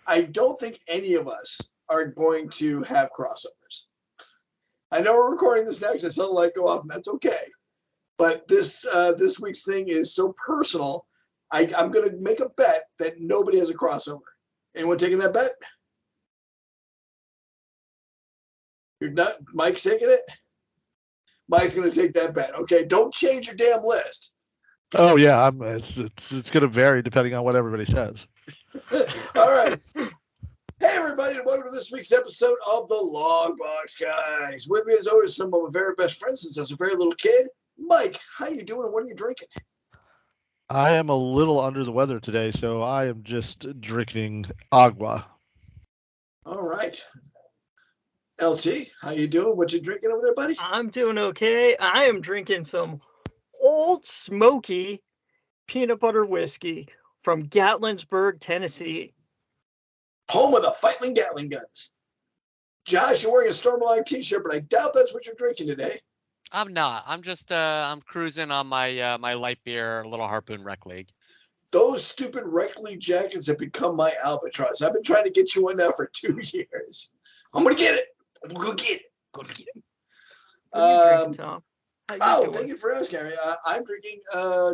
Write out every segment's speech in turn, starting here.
I don't think any of us are going to have crossovers. I know we're recording this next. I saw the light go off, and that's okay. But this week's thing is so personal. I'm going to make a bet that nobody has a crossover. Anyone taking that bet? You're not. Mike's taking it. Mike's going to take that bet. Okay, don't change your damn list. Oh yeah, it's going to vary depending on what everybody says. All right. Hey everybody, and welcome to this week's episode of the Longbox Guys. With me as always, some of my very best friends since I was a very little kid. Mike, how you doing? What are you drinking? I am a little under the weather today, so I am just drinking agua. All right. LT, how you doing? What you drinking over there, buddy? I'm doing okay. I am drinking some Old Smoky peanut butter whiskey from Gatlinburg, Tennessee. Home of the Feitling Gatling guns. Josh, you're wearing a Stormline t-shirt, but I doubt that's what you're drinking today. I'm not. I'm just I'm cruising on my my light beer Little Harpoon Rec League. Those stupid Rec League jackets have become my albatross. I've been trying to get you one now for 2 years. I'm gonna get it. I'm gonna go get it. What are you drinking, Tom? Thank you for asking. I'm drinking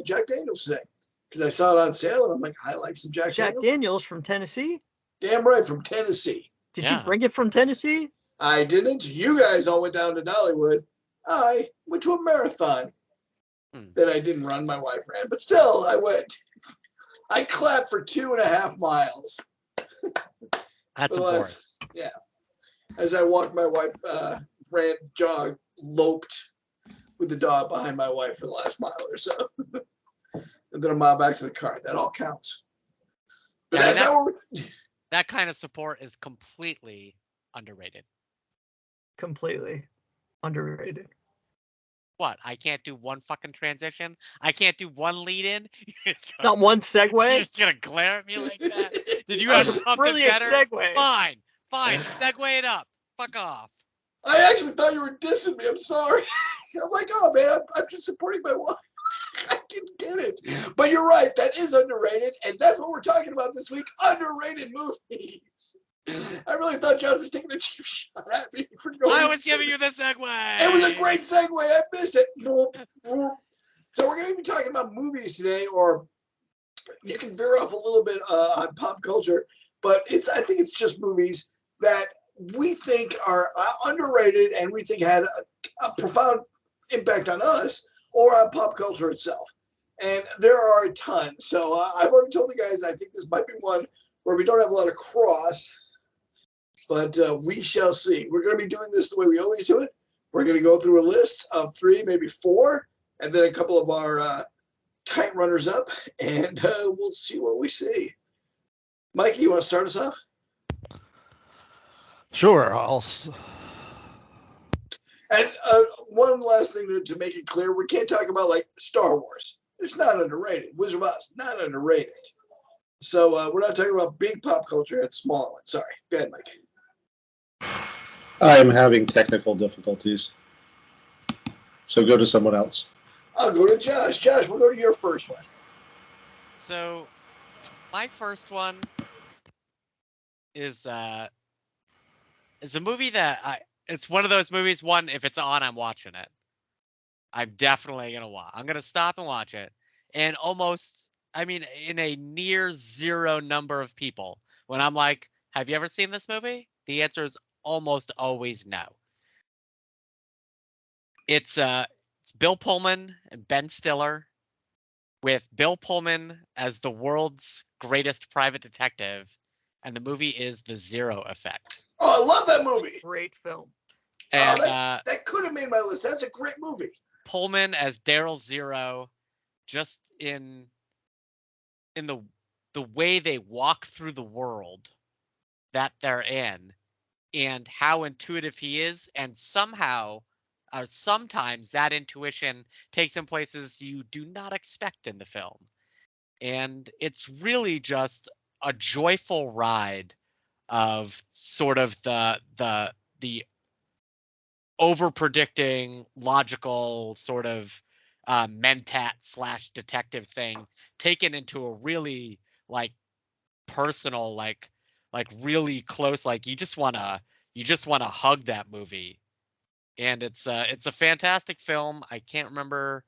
Jack Daniels today because I saw it on sale and I'm like, I like some Jack Daniels from Tennessee. Damn right, from Tennessee. Did you bring it from Tennessee? I didn't. You guys all went down to Dollywood. I went to a marathon that I didn't run. My wife ran, but still, I went. I clapped for 2.5 miles. That's important. Yeah. As I walked, my wife ran, jogged, loped with the dog behind my wife for the last mile or so. And then a mile back to the car. That all counts. But that's how we're... That kind of support is completely underrated. Completely underrated. What? I can't do one fucking transition? I can't do one lead in? Not one segue? You're just going to glare at me like that? Did you have something brilliant better? Segue. Fine. Segue it up. Fuck off. I actually thought you were dissing me. I'm sorry. I'm like, oh, man, I'm just supporting my wife. I can get it. But you're right. That is underrated. And that's what we're talking about this week. Underrated movies. I really thought Josh was taking a cheap shot at me for going. I was giving you the segue. It was a great segue. I missed it. So we're going to be talking about movies today, or you can veer off a little bit on pop culture, but I think it's just movies that we think are underrated and we think had a profound impact on us or on pop culture itself. And there are a ton. So I've already told the guys I think this might be one where we don't have a lot of cross, but we shall see. We're going to be doing this the way we always do it. We're going to go through a list of 3, maybe 4, and then a couple of our tight runners up, and we'll see what we see. Mikey, you want to start us off? Sure, And one last thing to make it clear, we can't talk about like Star Wars. It's not underrated. Wizard of Oz, not underrated. So we're not talking about big pop culture. It's smaller one. Sorry. Go ahead, Mike. I am having technical difficulties. So go to someone else. I'll go to Josh. Josh, we'll go to your first one. So my first one is a movie that it's one of those movies, if it's on, I'm watching it. I'm definitely going to watch. I'm going to stop and watch it. And in a near zero number of people, when I'm like, have you ever seen this movie? The answer is almost always no. It's Bill Pullman and Ben Stiller, with Bill Pullman as the world's greatest private detective, and the movie is The Zero Effect. Oh, I love that movie. Great film. And that could have made my list. That's a great movie. Pullman as Daryl Zero, just in the way they walk through the world that they're in, and how intuitive he is, and sometimes that intuition takes him places you do not expect in the film. And it's really just a joyful ride of sort of the over-predicting, logical sort of mentat / detective thing taken into a really like personal, like like really close. Like you just wanna hug that movie. And it's a fantastic film. I can't remember.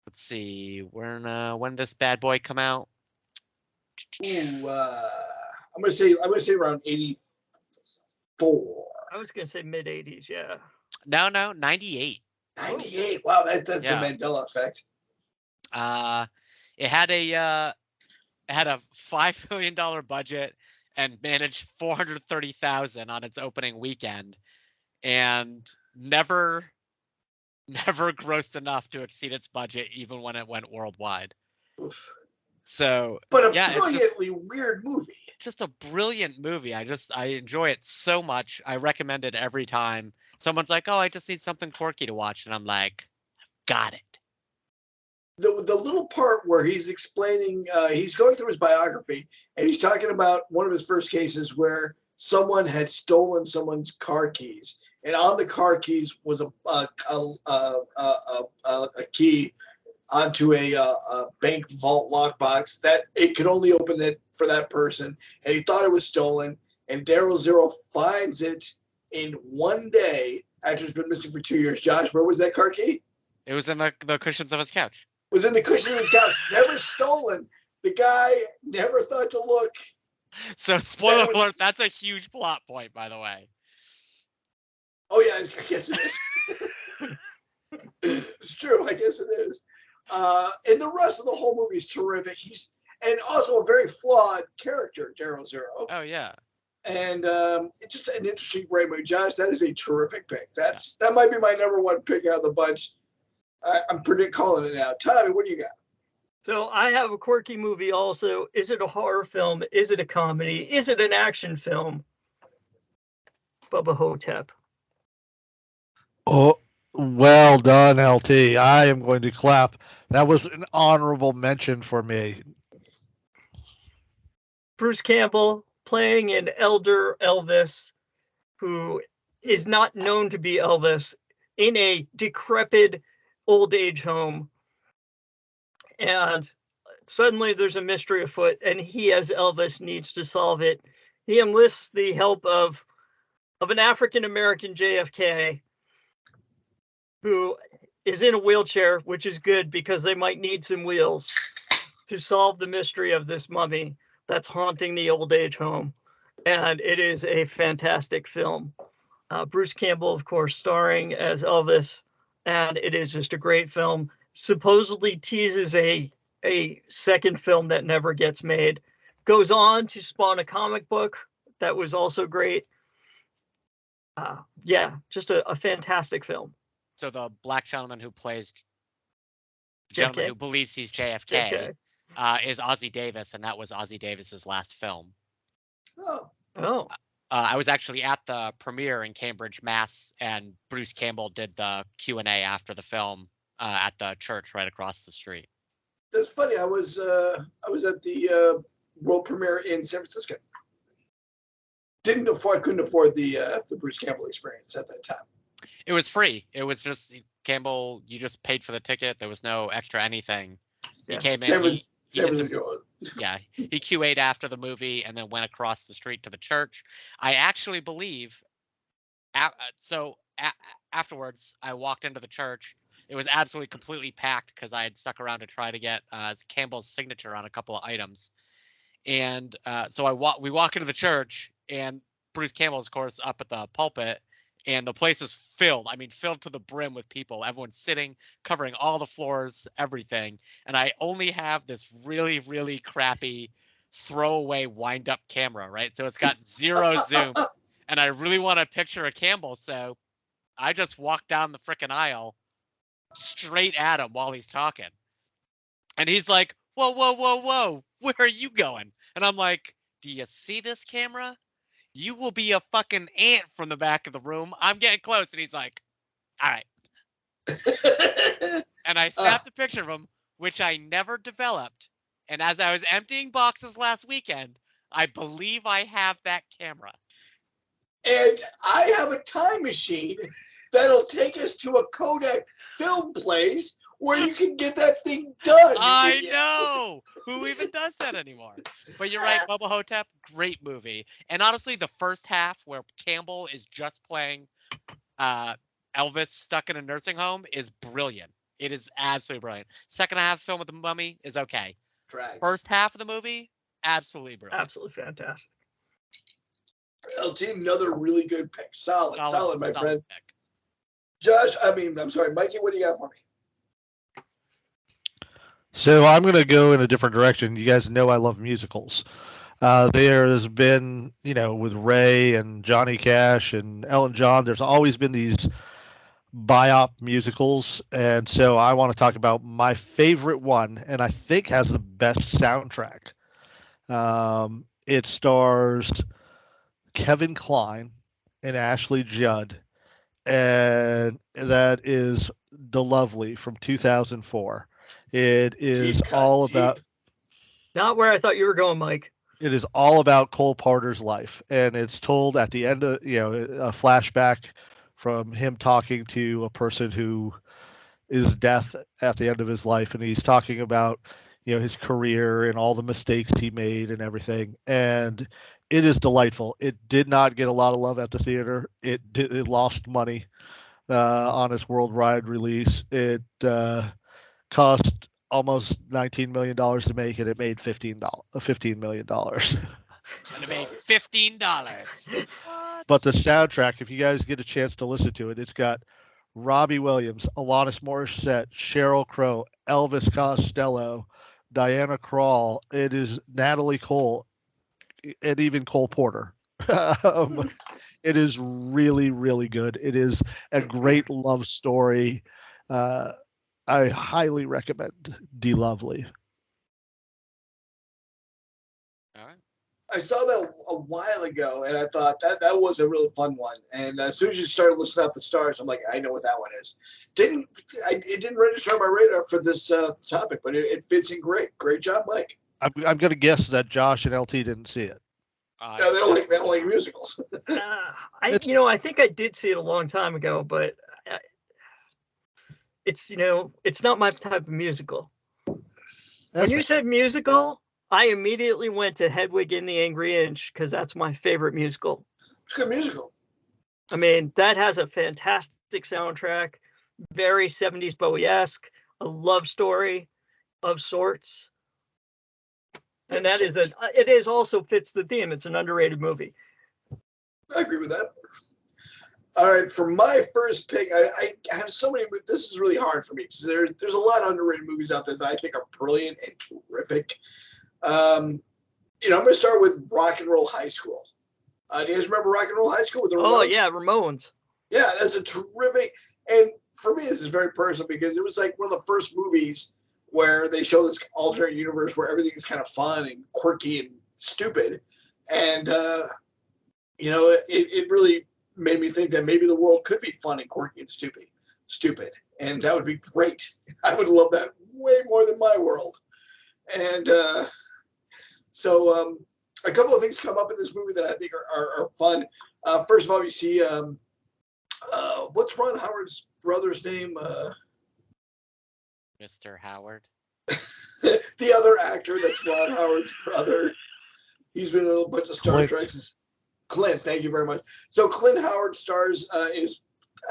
Let's see, when this bad boy come out? Ooh, I'm gonna say around 84. I was gonna say mid 80s. Yeah. No, 98. 98. Wow, that's Yeah. a Mandela effect. It had a $5 million budget and managed 430,000 on its opening weekend, and never grossed enough to exceed its budget, even when it went worldwide. Oof. So, But a yeah, brilliantly weird movie. just a brilliant movie. I enjoy it so much. I recommend it every time. Someone's like, "Oh, I just need something quirky to watch," and I'm like, "Got it." The little part where he's explaining, he's going through his biography, and he's talking about one of his first cases where someone had stolen someone's car keys, and on the car keys was a key onto a bank vault lockbox that it could only open it for that person, and he thought it was stolen. And Daryl Zero finds it in one day after it's been missing for 2 years. Josh, where was that car key? It was in the cushions of his couch. Was in the cushion of his couch, never stolen. The guy never thought to look. So, spoiler alert, that's a huge plot point, by the way. Oh yeah, I guess it is. It's true. I guess it is. And the rest of the whole movie is terrific. And also a very flawed character, Daryl Zero. Oh yeah. And it's just an interesting, great movie. Josh, that is a terrific pick. That might be my number one pick out of the bunch. I'm calling it now. Tommy, what do you got? So I have a quirky movie also. Is it a horror film? Is it a comedy? Is it an action film? Bubba Hotep. Oh, well done, LT. I am going to clap. That was an honorable mention for me. Bruce Campbell playing an elder Elvis who is not known to be Elvis in a decrepit old age home. And suddenly there's a mystery afoot, and he, as Elvis, needs to solve it. He enlists the help of an African-American JFK who is in a wheelchair, which is good because they might need some wheels to solve the mystery of this mummy that's haunting the old age home. And it is a fantastic film. Bruce Campbell, of course, starring as Elvis, and it is just a great film. Supposedly teases a second film that never gets made. Goes on to spawn a comic book that was also great. Yeah, just a fantastic film. So the black gentleman who plays gentleman who believes he's JFK. Is Ozzie Davis, and that was Ozzie Davis's last film. Oh. I was actually at the premiere in Cambridge, Mass, and Bruce Campbell did the Q&A after the film at the church right across the street. That's funny. I was at the world premiere in San Francisco. I couldn't afford the Bruce Campbell experience at that time. It was free. It was just Campbell. You just paid for the ticket. There was no extra anything. Yeah. He came in. He QA'd after the movie and then went across the street to the church. I actually believe. Afterwards, I walked into the church. It was absolutely completely packed because I had stuck around to try to get Campbell's signature on a couple of items. And so we walk into the church, and Bruce Campbell is, of course, up at the pulpit, and the place is filled. I mean, filled to the brim with people. Everyone's sitting, covering all the floors, everything. And I only have this really, really crappy throwaway wind-up camera, right? So it's got zero zoom, and I really want to picture a Campbell, so I just walked down the frickin' aisle straight at him while he's talking. And he's like, whoa, whoa, whoa, whoa, where are you going? And I'm like, do you see this camera? You will be a fucking ant from the back of the room. I'm getting close. And he's like, all right. And I snapped a picture of him, which I never developed. And as I was emptying boxes last weekend, I believe I have that camera. And I have a time machine that'll take us to a Kodak film place where you can get that thing done. I idiots. know. Who even does that anymore? But you're right, Bubba Hotep, great movie. And honestly, the first half where Campbell is just playing Elvis stuck in a nursing home is brilliant. It is absolutely brilliant. Second half of the film with the mummy is okay. Drags. First half of the movie, absolutely brilliant. Absolutely fantastic. LT, another really good pick. Solid, my friend. Pick. Josh, I'm sorry, Mikey, what do you got for me? So I'm going to go in a different direction. You guys know I love musicals. There's been, with Ray and Johnny Cash and Elton John, there's always been these biop musicals. And so I want to talk about my favorite one, and I think has the best soundtrack. It stars Kevin Kline and Ashley Judd, and that is The Lovely from 2004. It is all about. Not where I thought you were going, Mike. It is all about Cole Porter's life, and it's told at the end of a flashback from him talking to a person who is death at the end of his life, and he's talking about his career and all the mistakes he made and everything, and it is delightful. It did not get a lot of love at the theater. It lost money on its worldwide release. It cost almost $19 million to make, and it made $15 million. And it made $15. But the soundtrack, if you guys get a chance to listen to it, it's got Robbie Williams, Alanis Morissette, Sheryl Crow, Elvis Costello, Diana Krall. It is Natalie Cole, and even Cole Porter. It is really, really good. It is a great love story. I highly recommend D Lovely. All right. I saw that a while ago, and I thought that was a really fun one. And as soon as you started listing out the stars, I'm like, I know what that one is. It didn't register on my radar for this topic, but it fits in great. Great job, Mike. I'm going to guess that Josh and LT didn't see it. No, they don't like musicals. I think I did see it a long time ago, but it's not my type of musical. When you said musical, I immediately went to Hedwig and the Angry Inch because that's my favorite musical. It's a good musical. I mean, that has a fantastic soundtrack, very 70s Bowie-esque, a love story of sorts. And it is also fits the theme. It's an underrated movie. I agree with that. All right, for my first pick, I have so many. This is really hard for me because there's a lot of underrated movies out there that I think are brilliant and terrific. I'm going to start with Rock and Roll High School. Do you guys remember Rock and Roll High School with the Ramones? Oh yeah, Ramones. Yeah, that's a terrific. And for me, this is very personal because it was like one of the first movies where they show this alternate universe where everything is kind of fun and quirky and stupid. And, it really made me think that maybe the world could be fun and quirky and stupid. And that would be great. I would love that way more than my world. And so a couple of things come up in this movie that I think are fun. First of all, you see, what's Ron Howard's brother's name? Mr. Howard. The other actor that's Ron Howard's brother. He's been in a bunch of Star Treks. Clint, thank you very much. So Clint Howard stars I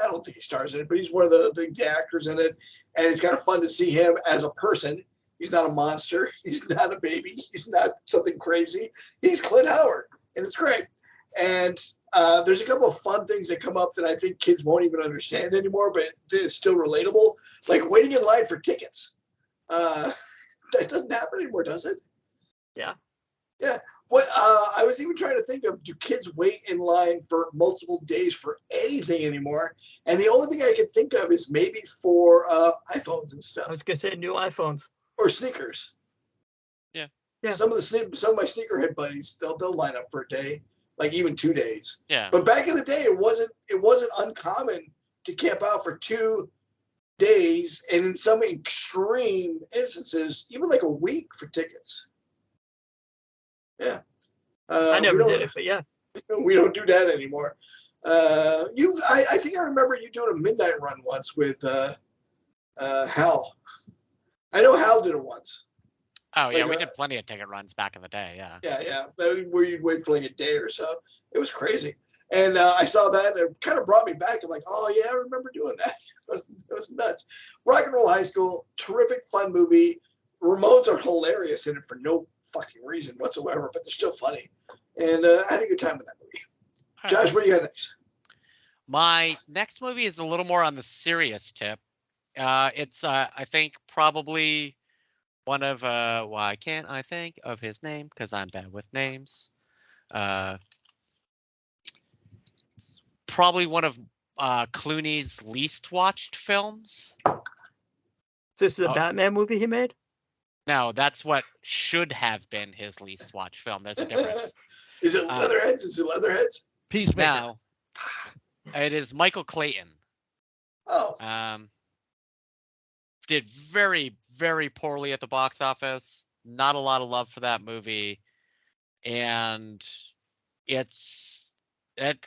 don't think he stars in it, but he's one of the actors in it. And it's kind of fun to see him as a person. He's not a monster. He's not a baby. He's not something crazy. He's Clint Howard, and it's great. And there's a couple of fun things that come up that I think kids won't even understand anymore, but it's still relatable. Like waiting in line for tickets. That doesn't happen anymore, does it? Yeah. Yeah. What I was even trying to think of, do kids wait in line for multiple days for anything anymore? And the only thing I can think of is maybe for iPhones and stuff. I was gonna say new iPhones. Or sneakers. Yeah. Some of my sneakerhead buddies, they'll line up for a day, like even 2 days. Yeah. But back in the day, it wasn't uncommon to camp out for 2 days, and in some extreme instances, even like a week for tickets. Yeah. I never did it, but yeah. We don't do that anymore. I think I remember you doing a midnight run once with Hal. I know Hal did it once. Oh yeah, Like, we did plenty of ticket runs back in the day. Yeah. Yeah. Where you'd wait for like a day or so. It was crazy. And I saw that, and it kind of brought me back. I'm like, oh yeah, I remember doing that. It was nuts. Rock and Roll High School, terrific, fun movie. Ramones are hilarious in it for no fucking reason whatsoever, but they're still funny. And I had a good time with that movie. All right. Josh, what do you got next? My next movie is a little more on the serious tip. It's I think probably one of why can't I think of his name? Because I'm bad with names. Probably one of Clooney's least watched films. Is this the Batman movie he made? No, that's what should have been his least watched film. There's a difference. Is it Leatherheads? Is it Leatherheads? Peacemaker. No, it is Michael Clayton. Oh. Did very, very poorly at the box office. Not a lot of love for that movie. And it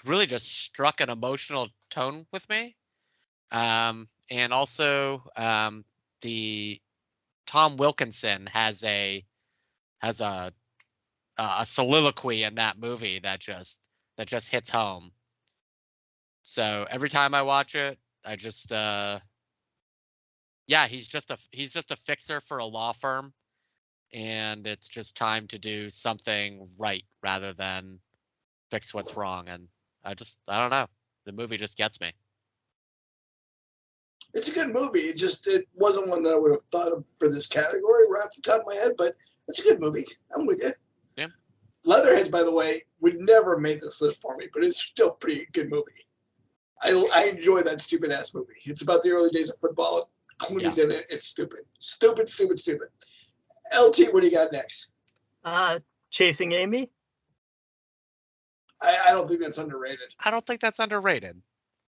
really just struck an emotional tone with me. And also the Tom Wilkinson has a soliloquy in that movie that just hits home. So every time I watch it, I just he's just a fixer for a law firm, and it's just time to do something right rather than fix what's wrong. And I don't know. The movie just gets me. It's a good movie. It wasn't one that I would have thought of for this category right off the top of my head, but it's a good movie. I'm with you. Yeah. Leatherheads, by the way, would never have made this list for me, but it's still a pretty good movie. I enjoy that stupid ass movie. It's about the early days of football. Clooney's in it. It's stupid. Stupid. LT, what do you got next? Chasing Amy. I don't think that's underrated. I don't think that's underrated.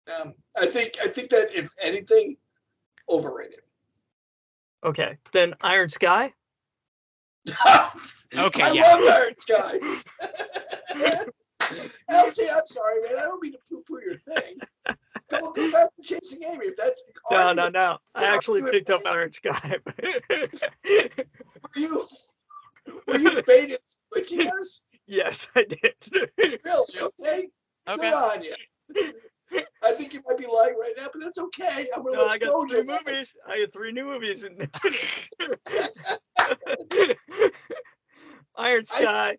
I think that if anything, overrated. Okay, then Iron Sky. Okay, I love Iron Sky. LT, I'm sorry, man. I don't mean to poo-poo your thing. Go back to Chasing Amy. If that's No. I actually picked up Iron Sky. Were you baiting switching us? Yes, I did. Really? Okay. Good on you. I think you might be lying right now, but that's okay. I'm gonna let you go. I got 3 movies. I got 3 new movies in Iron Sky,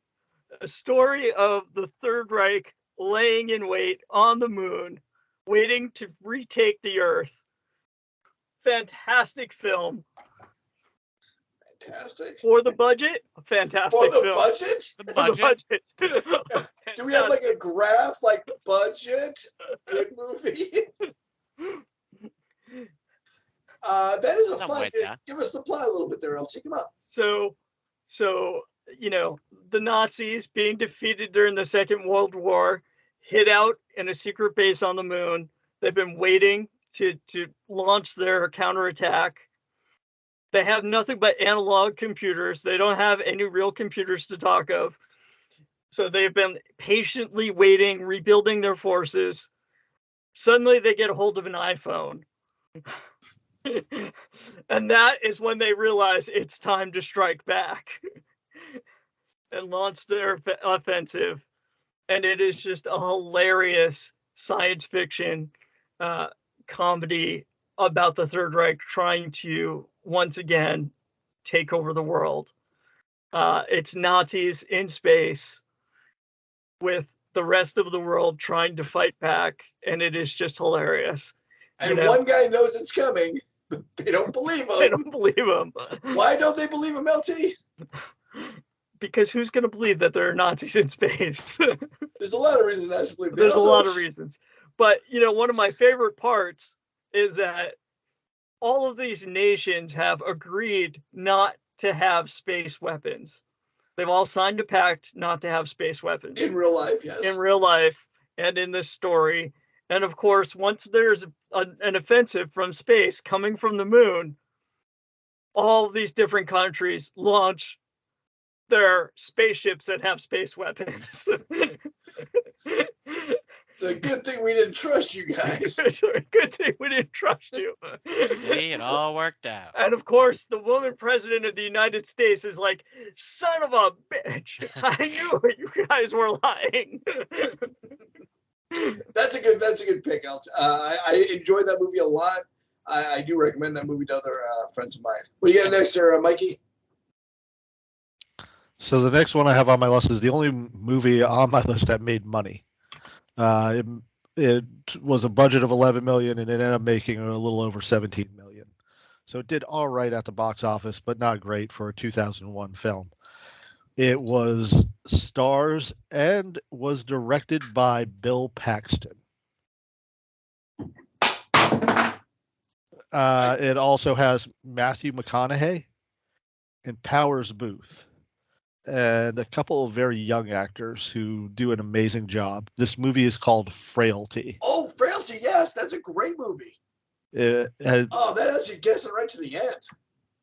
a story of the Third Reich laying in wait on the moon, waiting to retake the Earth. Fantastic film. Fantastic. For the budget, a fantastic For the film. budget? The budget. Do we have like a graph like budget? Good movie. That is a fun. Give us the plot a little bit there. I'll check them out. So the Nazis being defeated during the Second World War, hid out in a secret base on the moon. They've been waiting to launch their counterattack. They have nothing but analog computers. They don't have any real computers to talk of. So they've been patiently waiting, rebuilding their forces. Suddenly they get a hold of an iPhone. And that is when they realize it's time to strike back and launch their offensive. And it is just a hilarious science fiction comedy about the Third Reich trying to once again take over the world. It's Nazis in space with the rest of the world trying to fight back, and it is just hilarious. And one guy knows it's coming, but they don't believe him. They don't believe him. Why don't they believe him, LT? Because who's going to believe that there are Nazis in space? There's a lot of reasons not to believe. There's a lot of reasons. But, one of my favorite parts is that all of these nations have agreed not to have space weapons. They've all signed a pact not to have space weapons. In real life, yes. In real life and in this story. And of course, once there's an offensive from space coming from the moon, all of these different countries launch their spaceships that have space weapons. The a good thing we didn't trust you guys. Good thing we didn't trust you. See, it all worked out. And of course, the woman president of the United States is like, son of a bitch. I knew you guys were lying. That's a good pick, Else. I enjoyed that movie a lot. I do recommend that movie to other friends of mine. What do you got next, Mikey? So the next one I have on my list is the only movie on my list that made money. It was a budget of 11 million and it ended up making a little over 17 million. So it did all right at the box office, but not great for a 2001 film. It was stars and was directed by Bill Paxton. It also has Matthew McConaughey and Powers Booth and a couple of very young actors who do an amazing job. This movie is called Frailty. Oh, Frailty, yes, that's a great movie. That has you guessing right to the end.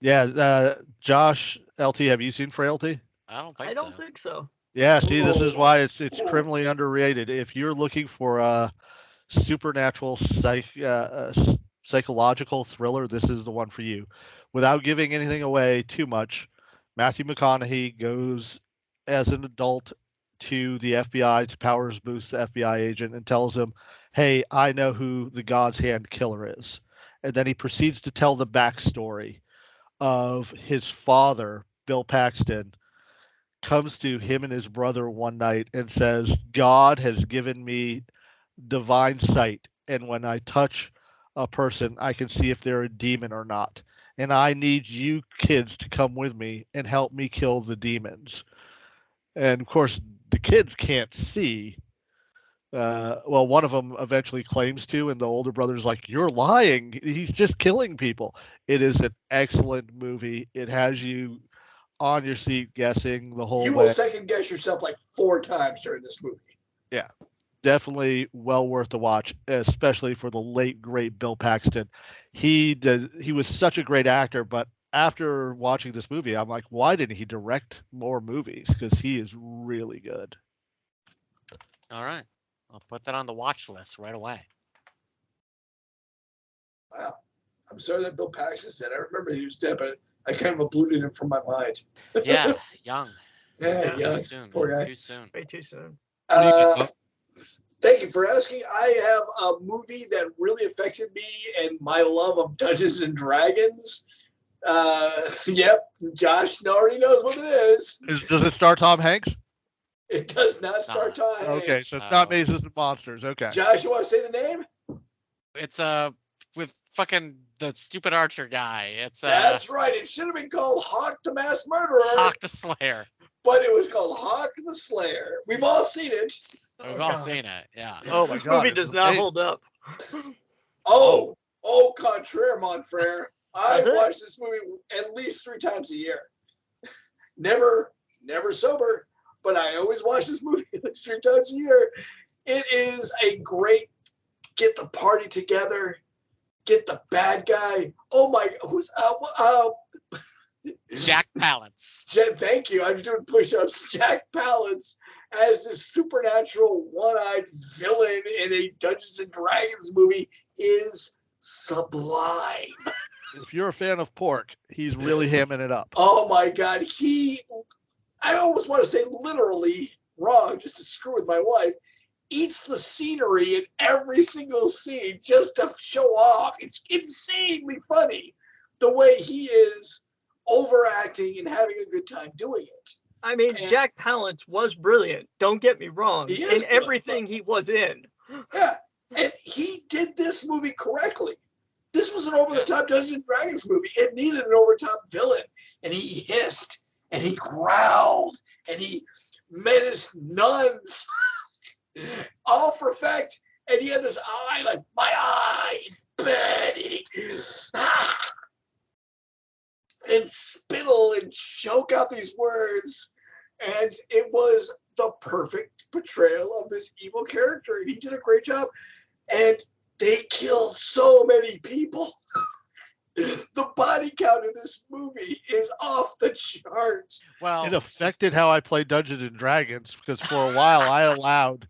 Yeah, Josh, LT, have you seen Frailty? I don't think so. Yeah, see, this is why it's criminally underrated. If you're looking for a supernatural psychological thriller, this is the one for you. Without giving anything away too much, Matthew McConaughey goes as an adult to the FBI, to Powers Booth's FBI agent, and tells him, hey, I know who the God's Hand killer is. And then he proceeds to tell the backstory of his father, Bill Paxton, comes to him and his brother one night and says, God has given me divine sight. And when I touch a person, I can see if they're a demon or not. And I need you kids to come with me and help me kill the demons. And of course, the kids can't see. Well, one of them eventually claims to, and the older brother's like, you're lying. He's just killing people. It is an excellent movie. It has you on your seat guessing the whole way. You will second guess yourself like 4 times during this movie. Yeah. Definitely well worth the watch, especially for the late great Bill Paxton. He was such a great actor, but after watching this movie, I'm like, why didn't he direct more movies? Because he is really good. All right, I'll put that on the watch list right away. Wow, I'm sorry that Bill Paxton said. I remember he was dead, but I kind of obliterated him from my mind. Yeah, young. Yeah, young. Too soon. Poor guy. Too soon. Way too soon. Thank you for asking. I have a movie that really affected me and my love of Dungeons and Dragons. Yep, Josh already knows what it is. Does it star Tom Hanks? It does not star Tom Hanks. Okay, so it's not Mazes and Monsters. Okay. Josh, you want to say the name? It's with fucking the stupid archer guy. It's That's right. It should have been called Hawk the Mass Murderer. Hawk the Slayer. But it was called Hawk the Slayer. We've all seen it. We've all seen it. Yeah. Oh my This God. movie does not hold up. Oh, contraire, mon frere. I watch this movie at least 3 times a year. Never sober, but I always watch this movie at least 3 times a year. It is a great get the party together, get the bad guy. Oh my, who's Jack Palance. Thank you. I'm doing push-ups. Jack Palance as this supernatural one-eyed villain in a Dungeons and Dragons movie is sublime. If you're a fan of pork, he's really hamming it up. Oh my God. I almost want to say literally wrong just to screw with my wife, eats the scenery in every single scene just to show off. It's insanely funny the way he is overacting and having a good time doing it. I mean, Jack Palance was brilliant. Don't get me wrong. In everything he was in. Yeah, and he did this movie correctly. This was an over-the-top Dungeons and Dragons movie. It needed an over-the-top villain, and he hissed, and he growled, and he menaced nuns, all for effect. And he had this eye, like, my eyes, Betty. And spittle and choke out these words. And it was the perfect portrayal of this evil character. And he did a great job. And they killed so many people. The body count in this movie is off the charts. Well, it affected how I played Dungeons and Dragons because for a while I allowed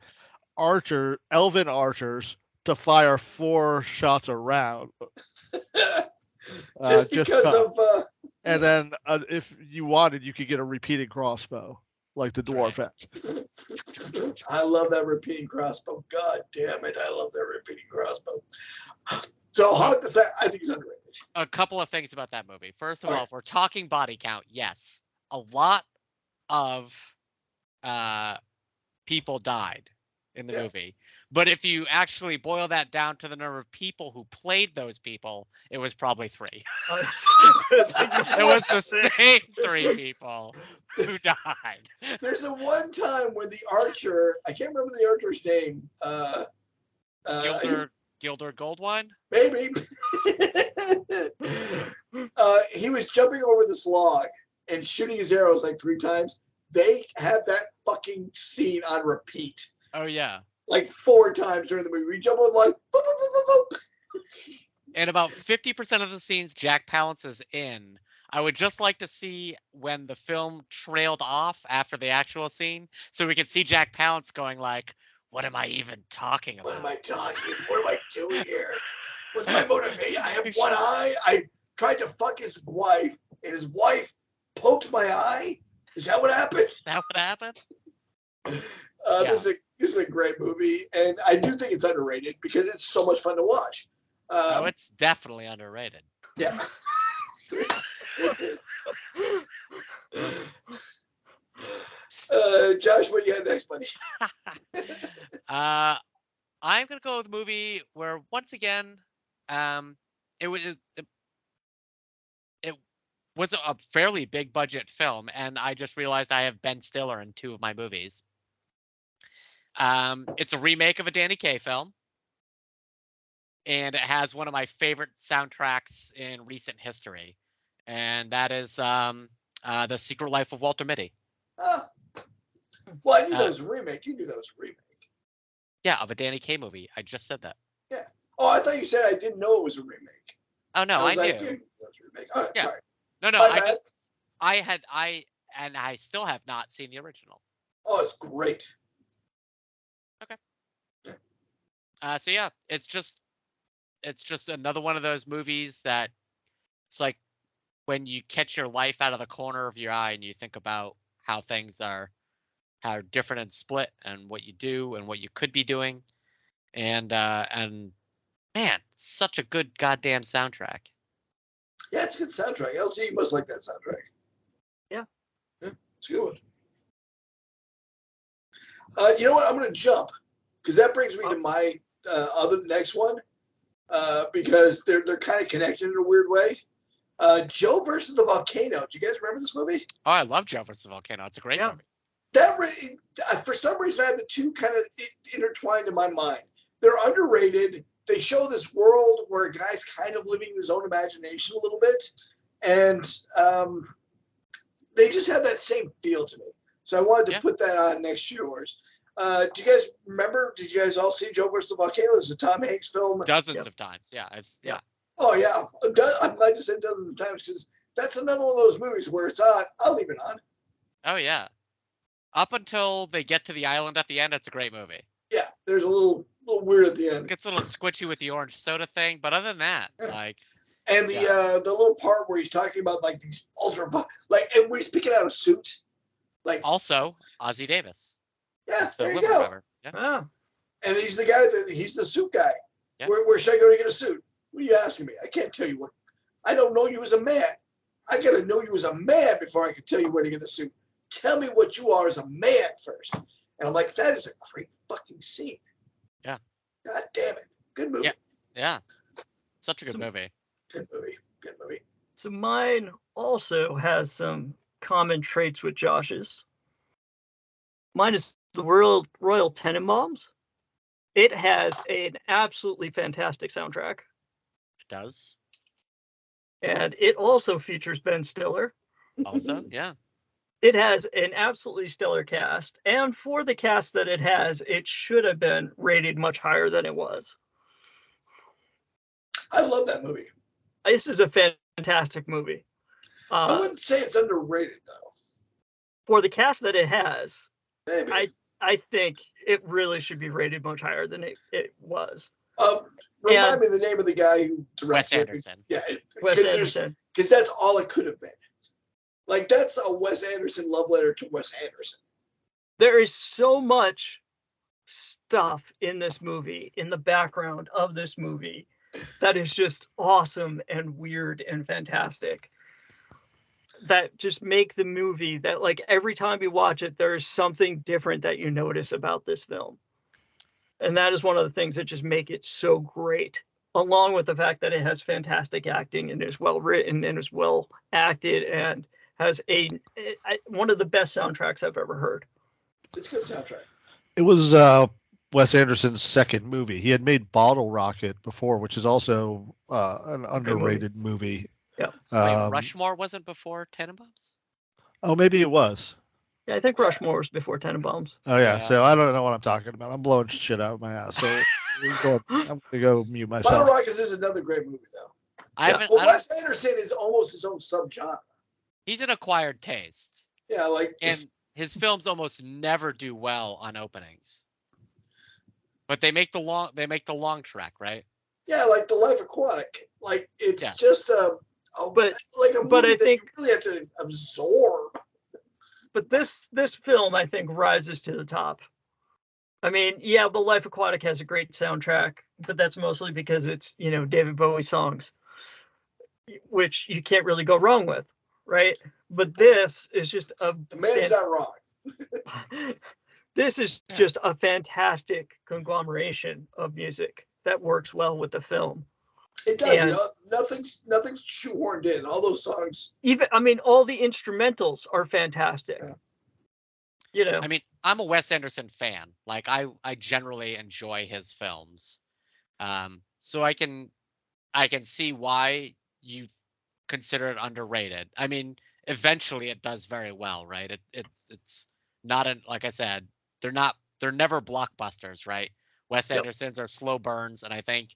elven archers, to fire 4 shots a round. Just because of And then if you wanted, you could get a repeating crossbow, like the dwarf has. I love that repeating crossbow. God damn it, I love that repeating crossbow. So hard to say, I think he's underrated. A couple of things about that movie. First of Okay. all, if we're talking body count, yes, a lot of people died in the movie. But if you actually boil that down to the number of people who played those people, it was probably 3. It It was the same 3 people who died. There's a one time when the archer, I can't remember the archer's name. Gilder Goldwine? Maybe. He was jumping over this log and shooting his arrows like 3 times. They had that fucking scene on repeat. Oh, yeah. Like 4 times during the movie. We jump on the log. Boop, boop, boop, boop. And about 50% of the scenes Jack Palance is in, I would just like to see when the film trailed off after the actual scene, so we could see Jack Palance going like, what am I even talking about? What am I talking? What am I doing here? What's my motivation? I have one eye. I tried to fuck his wife, and his wife poked my eye. Is that what happened? Is that what happened? Yeah. This is a great movie, and I do think it's underrated because it's so much fun to watch. It's definitely underrated. Yeah. Josh, what do you got next, buddy? I'm gonna go with a movie where once again, it was a fairly big budget film, and I just realized I have Ben Stiller in 2 of my movies. It's a remake of a Danny Kaye film, and it has one of my favorite soundtracks in recent history, and that is The Secret Life of Walter Mitty. Well, I knew that was a remake. You knew that was a remake. Yeah, of a Danny Kaye movie. I just said that. Yeah. Oh, I thought you said I didn't know it was a remake. Oh no, I knew. Like, yeah, that was a remake. All right, Yeah. sorry. No, I still have not seen the original. Oh, it's great. Okay. So yeah, it's just another one of those movies that it's like when you catch your life out of the corner of your eye and you think about how things are different and split and what you do and what you could be doing. And man, such a good goddamn soundtrack. Yeah, it's a good soundtrack. LG, you must like that soundtrack. Yeah. It's a good one. You know what? I'm going to jump because that brings me to my other next one because they're kind of connected in a weird way. Joe versus the Volcano. Do you guys remember this movie? Oh, I love Joe versus the Volcano. It's a great movie. For some reason, I have the 2 kind of intertwined in my mind. They're underrated. They show this world where a guy's kind of living in his own imagination a little bit, and they just have that same feel to me. So I wanted to put that on next to yours. Do you guys remember? Did you guys all see Joe versus the Volcano? This is a Tom Hanks film. Dozens of times. Yeah. Oh yeah. I'm glad you said dozens of times because that's another one of those movies where it's on. I'll leave it on. Oh yeah. Up until they get to the island at the end, it's a great movie. Yeah, there's a little weird at the end. It gets a little squishy with the orange soda thing, but other than that, like. And the little part where he's talking about like these ultra and we're speaking out of suit. Like also Ozzie Davis. Yeah, there you go. Yeah. And he's the guy he's the suit guy. Yeah. Where should I go to get a suit? What are you asking me? I can't tell you what. I don't know you as a man. I gotta know you as a man before I can tell you where to get a suit. Tell me what you are as a man first. And I'm like, that is a great fucking scene. Yeah. God damn it. Good movie. Yeah. Such a good movie. Good movie. Good movie. So mine also has some common traits with Josh's. Mine is the Royal Tenenbaums. It has an absolutely fantastic soundtrack. It does. And it also features Ben Stiller. Also, yeah. It has an absolutely stellar cast. And for the cast that it has, it should have been rated much higher than it was. I love that movie. This is a fantastic movie. I wouldn't say it's underrated, though. For the cast that it has, maybe. I think it really should be rated much higher than it was. Remind me the name of the guy who directs Wes it. Anderson. Yeah, Wes Anderson. because that's all it could have been. Like, that's a Wes Anderson love letter to Wes Anderson. There is so much stuff in this movie, in the background of this movie, that is just awesome and weird and fantastic. That just make the movie that, like, every time you watch it, there's something different that you notice about this film. And that is one of the things that just make it so great, along with the fact that it has fantastic acting and is well written and is well acted and has one of the best soundtracks I've ever heard. It's a good soundtrack. It was Wes Anderson's second movie. He had made Bottle Rocket before, which is also an underrated movie. Yeah. Wait, Rushmore wasn't before Tenenbaums? Oh, maybe it was. Yeah, I think Rushmore was before Tenenbaums. Oh yeah. Yeah. So I don't know what I'm talking about. I'm blowing shit out of my ass. So I'm gonna go mute Bottle myself. Rockets is another great movie, though. I haven't. Well, I don't- Wes Anderson is almost his own subgenre. he's an acquired taste, Yeah, like, and his films almost never do well on openings. But they make the long track, right? yeah, like The Life Aquatic. Like, it's Yeah. just But- like a movie but I that think- you really have to absorb. But this film, I think, rises to the top. I mean, yeah, The Life Aquatic has a great soundtrack, but that's mostly because it's, David Bowie songs, which you can't really go wrong with, right? But this is just The man's not wrong. this is just a fantastic conglomeration of music that works well with the film. It does. And- Nothing's shoehorned in. All those songs. All the instrumentals are fantastic. Yeah. I mean, I'm a Wes Anderson fan. Like, I generally enjoy his films, so I can see why you consider it underrated. I mean, eventually it does very well, right? It's not like I said, they're never blockbusters, right? Wes Yep. Anderson's are slow burns, and I think,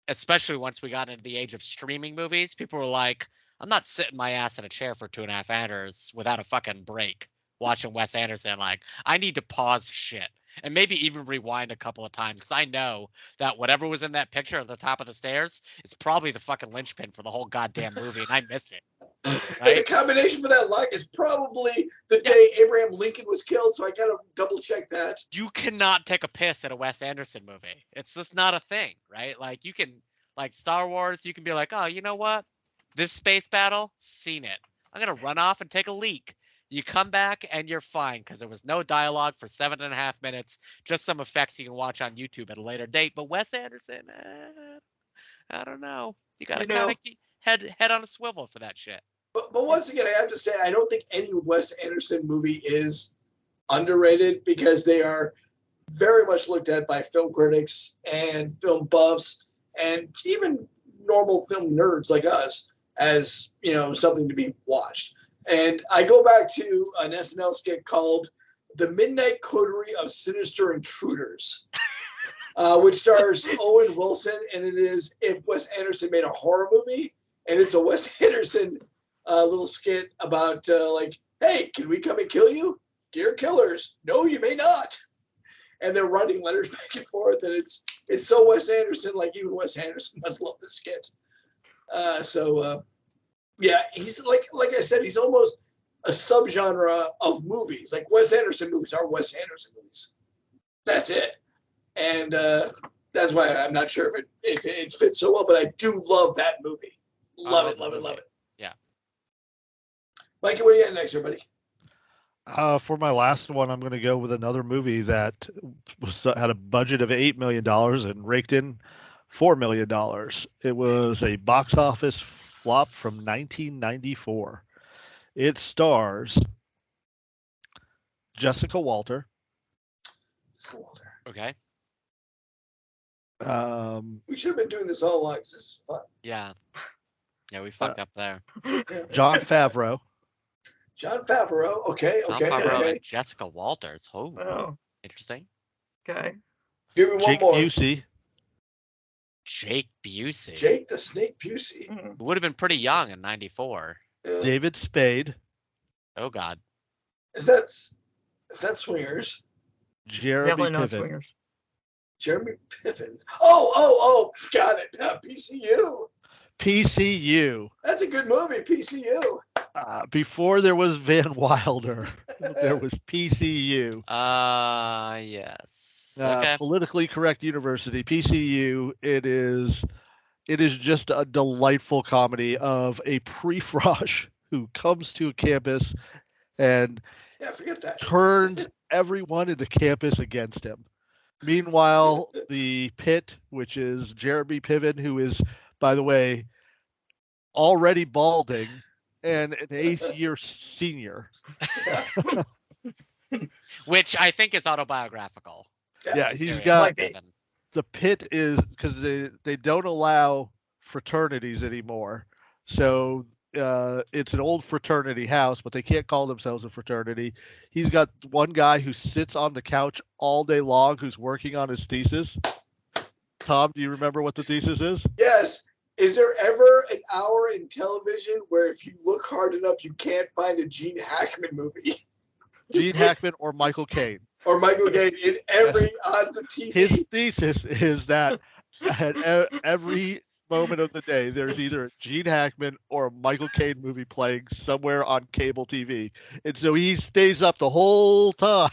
especially once we got into the age of streaming movies, people were like, I'm not sitting my ass in a chair for 2.5 hours without a fucking break watching Wes Anderson. Like, I need to pause shit and maybe even rewind a couple of times, because I know that whatever was in that picture at the top of the stairs is probably the fucking linchpin for the whole goddamn movie, and I miss it. And the Right? combination for that line is probably the day Abraham Lincoln was killed. So I gotta double check that. You cannot take a piss at a Wes Anderson movie. It's just not a thing, right? Like, you can, like Star Wars, you can be like, oh, you know what? This space battle, seen it. I'm gonna run off and take a leak. You come back and you're fine because there was no dialogue for 7.5 minutes, just some effects you can watch on YouTube at a later date. But Wes Anderson, I don't know. You gotta kind of keep head on a swivel for that shit. But once again, I have to say, I don't think any Wes Anderson movie is underrated because they are very much looked at by film critics and film buffs and even normal film nerds like us as, something to be watched. And I go back to an SNL skit called The Midnight Coterie of Sinister Intruders, which stars Owen Wilson. And it is if Wes Anderson made a horror movie, and it's a Wes Anderson little skit about like, hey, can we come and kill you? Dear killers, no, you may not. And they're writing letters back and forth, and it's so Wes Anderson, like even Wes Anderson must love the skit. Yeah, he's like I said, he's almost a subgenre of movies. Like Wes Anderson movies are Wes Anderson movies. That's it. And that's why I'm not sure if it fits so well, but I do love that movie. Love it. Yeah. Mikey, what do you got next, everybody? For my last one, I'm going to go with another movie that had a budget of $8 million and raked in $4 million. It was a box office flop from 1994. It stars Jessica Walter. Okay. We should have been doing this all along. This is fun. Yeah. Yeah, we fucked up there. John Favreau. John Favreau. Okay. John Favreau Okay. and Jessica Walters. Oh, Oh, interesting. okay. Give me one Jake more. Busey. Jake Busey. Jake the Snake Busey. Mm. Would have been pretty young in '94. Yeah. David Spade. Oh God. Is that Swingers? Jeremy Definitely not Piven. swingers. Jeremy Piven. Oh, got it. PCU. PCU. That's a good movie, PCU. Before there was Van Wilder, there was PCU. Yes. Okay. Politically Correct University, PCU. It is just a delightful comedy of a pre-frosh who comes to a campus and forget that. turns everyone in the campus against him. Meanwhile, the pit, which is Jeremy Piven, who is, by the way, already balding and an 8th year senior. Which I think is autobiographical. Yeah, he's Serious got Piven. the pit is because they don't allow fraternities anymore. So it's an old fraternity house, but they can't call themselves a fraternity. He's got one guy who sits on the couch all day long who's working on his thesis. Tom, do you remember what the thesis is? Yes. Is there ever an hour in television where if you look hard enough, you can't find a Gene Hackman movie? Gene Hackman or Michael Caine. Or Michael Caine in every on the TV. His thesis is that at every moment of the day, there's either a Gene Hackman or a Michael Caine movie playing somewhere on cable TV. And so he stays up the whole time.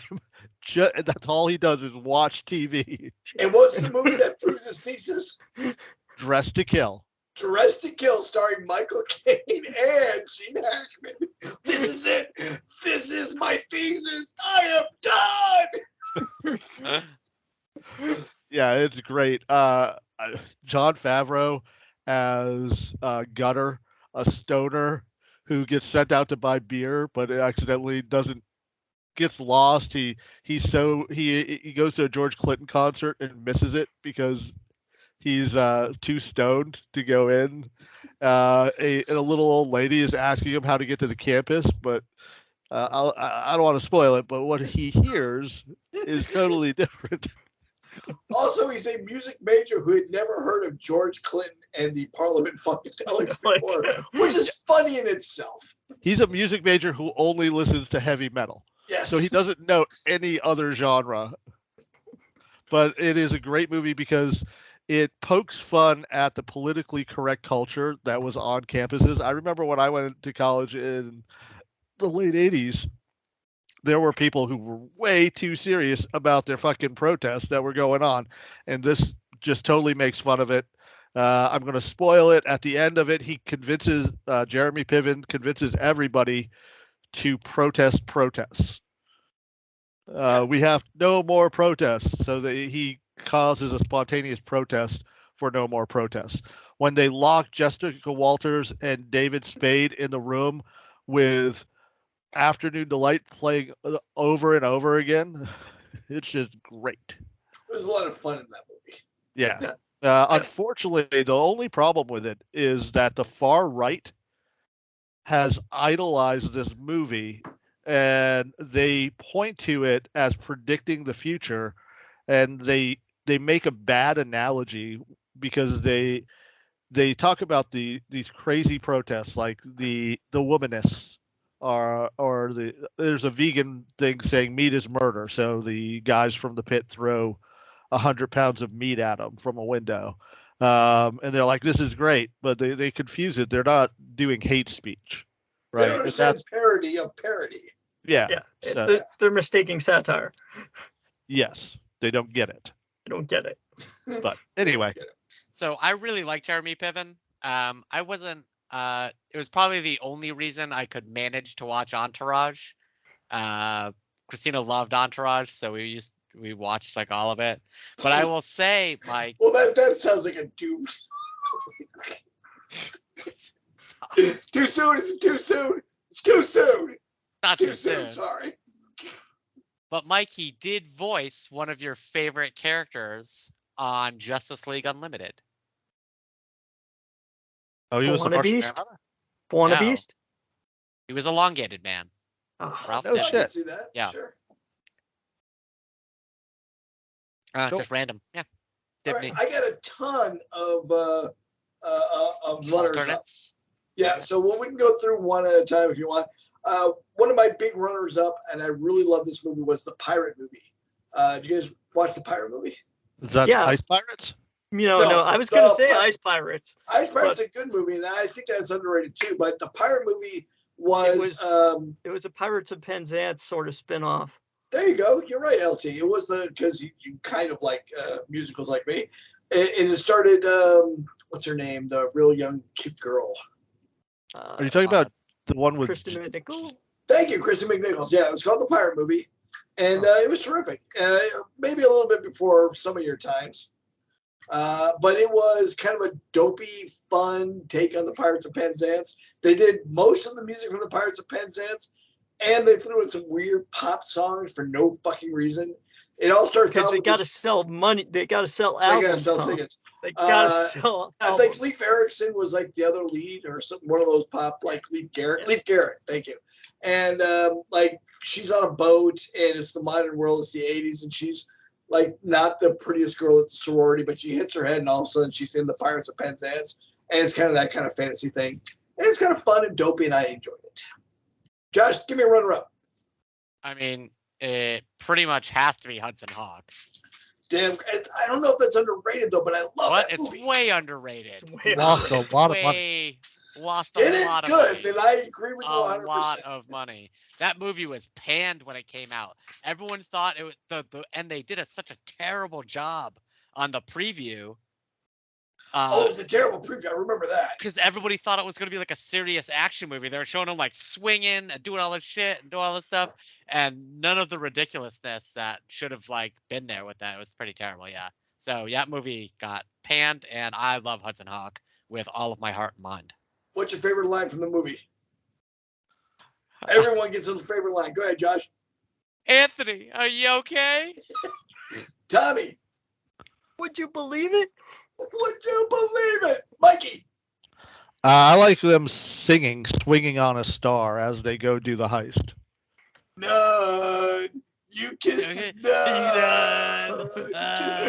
That's all he does is watch TV. And what's the movie that proves his thesis? Dressed to Kill. Dressed to Kill, starring Michael Caine and Gene Hackman. This is it. This is my thesis. I am done. Yeah, it's great. Jon Favreau as Gutter, a stoner who gets sent out to buy beer, but accidentally gets lost. He goes to a George Clinton concert and misses it because he's too stoned to go in. A little old lady is asking him how to get to the campus, but I don't want to spoil it. But what he hears is totally different. Also, he's a music major who had never heard of George Clinton and the Parliament Funkadelics before, which is funny in itself. He's a music major who only listens to heavy metal. Yes. So he doesn't know any other genre. But it is a great movie because it pokes fun at the politically correct culture that was on campuses. I remember when I went to college in the late 80s, there were people who were way too serious about their fucking protests that were going on. And this just totally makes fun of it. I'm going to spoil it. At the end of it, he convinces, Jeremy Piven convinces everybody to protest protests. We have no more protests. So he causes a spontaneous protest for no more protests. When they lock Jessica Walters and David Spade in the room with Afternoon Delight playing over and over again, it's just great. There's a lot of fun in that movie. Yeah. Unfortunately, the only problem with it is that the far right has idolized this movie and they point to it as predicting the future, and they make a bad analogy because they talk about these crazy protests like the womanists there's a vegan thing saying meat is murder, so the guys from the pit throw 100 pounds of meat at them from a window, and they're like, this is great, but they confuse it. They're not doing hate speech, right? They understand parody of parody. Yeah. So, they're mistaking satire. yes, they don't get it. I don't get it. But anyway. So I really like Jeremy Piven. I wasn't. It was probably the only reason I could manage to watch Entourage. Christina loved Entourage, so we watched like all of it. But I will say, Mike. Well, that sounds like a doom. Too soon. It's too soon. It's too soon. Not too soon. soon. Sorry. But Mike, he did voice one of your favorite characters on Justice League Unlimited. Oh, he was the Martian Beast? Manhunter? Buona No. Beast? He was elongated man. Oh, Ralph no Dibny. shit. I can see that. Yeah. Sure. Cool. Just random. Yeah. All Dibny. right, I got a ton of runners up. Alternates. Yeah, so we can go through one at a time if you want. One of my big runners up, and I really love this movie, was the pirate movie, Did you guys watch the pirate movie? Is that Yeah. Ice Pirates? No, I was going to say Ice Pirates. Ice Pirates is a good movie, and I think that's underrated too. But the pirate movie was It was a Pirates of Penzance sort of spin-off. there you go. You're right, LT. It was because you kind of like musicals like me. And it started, what's her name? The real young, cute girl. Are you talking about the one with Kristen McNichol? Thank you, Kristen McNichols. Yeah, it was called The Pirate Movie. And it was terrific. Maybe a little bit before some of your times. But it was kind of a dopey, fun take on the Pirates of Penzance. They did most of the music from the Pirates of Penzance. And they threw in some weird pop songs for no fucking reason. It all starts out because they with got to sell money. They got to sell albums. They got to sell tickets. They got to sell I albums. think Leif Erikson was like the other lead or something, one of those pop, like Leif Garrett. Leif Garrett, thank you. And like she's on a boat and it's the modern world, it's the 80s, and she's like not the prettiest girl at the sorority, but she hits her head and all of a sudden she's in the Pirates of Penzance. And it's kind of that kind of fantasy thing. And it's kind of fun and dopey and I enjoyed it. Josh, give me a runner-up. I mean, it pretty much has to be Hudson Hawk. Damn, I don't know if that's underrated though, but I love that It's movie. way underrated. Lost a lot of money. Lost a Did it lot of good? money. Then I agree with you 100%. A lot of money. That movie was panned when it came out. Everyone thought it was and they did such a terrible job on the preview. It was a terrible preview. I remember that. Because everybody thought it was going to be like a serious action movie. They were showing him like swinging and doing all this shit and doing all this stuff, and none of the ridiculousness that should have like been there with that. It was pretty terrible, yeah. So yeah, that movie got panned, and I love Hudson Hawk with all of my heart and mind. What's your favorite line from the movie? Everyone gets a favorite line. Go ahead, Josh. Anthony, are you okay? Tommy. Would you believe it? Would you believe it? Mikey. I like them singing "Swinging on a Star" as they go do the heist. None. You kissed a nun.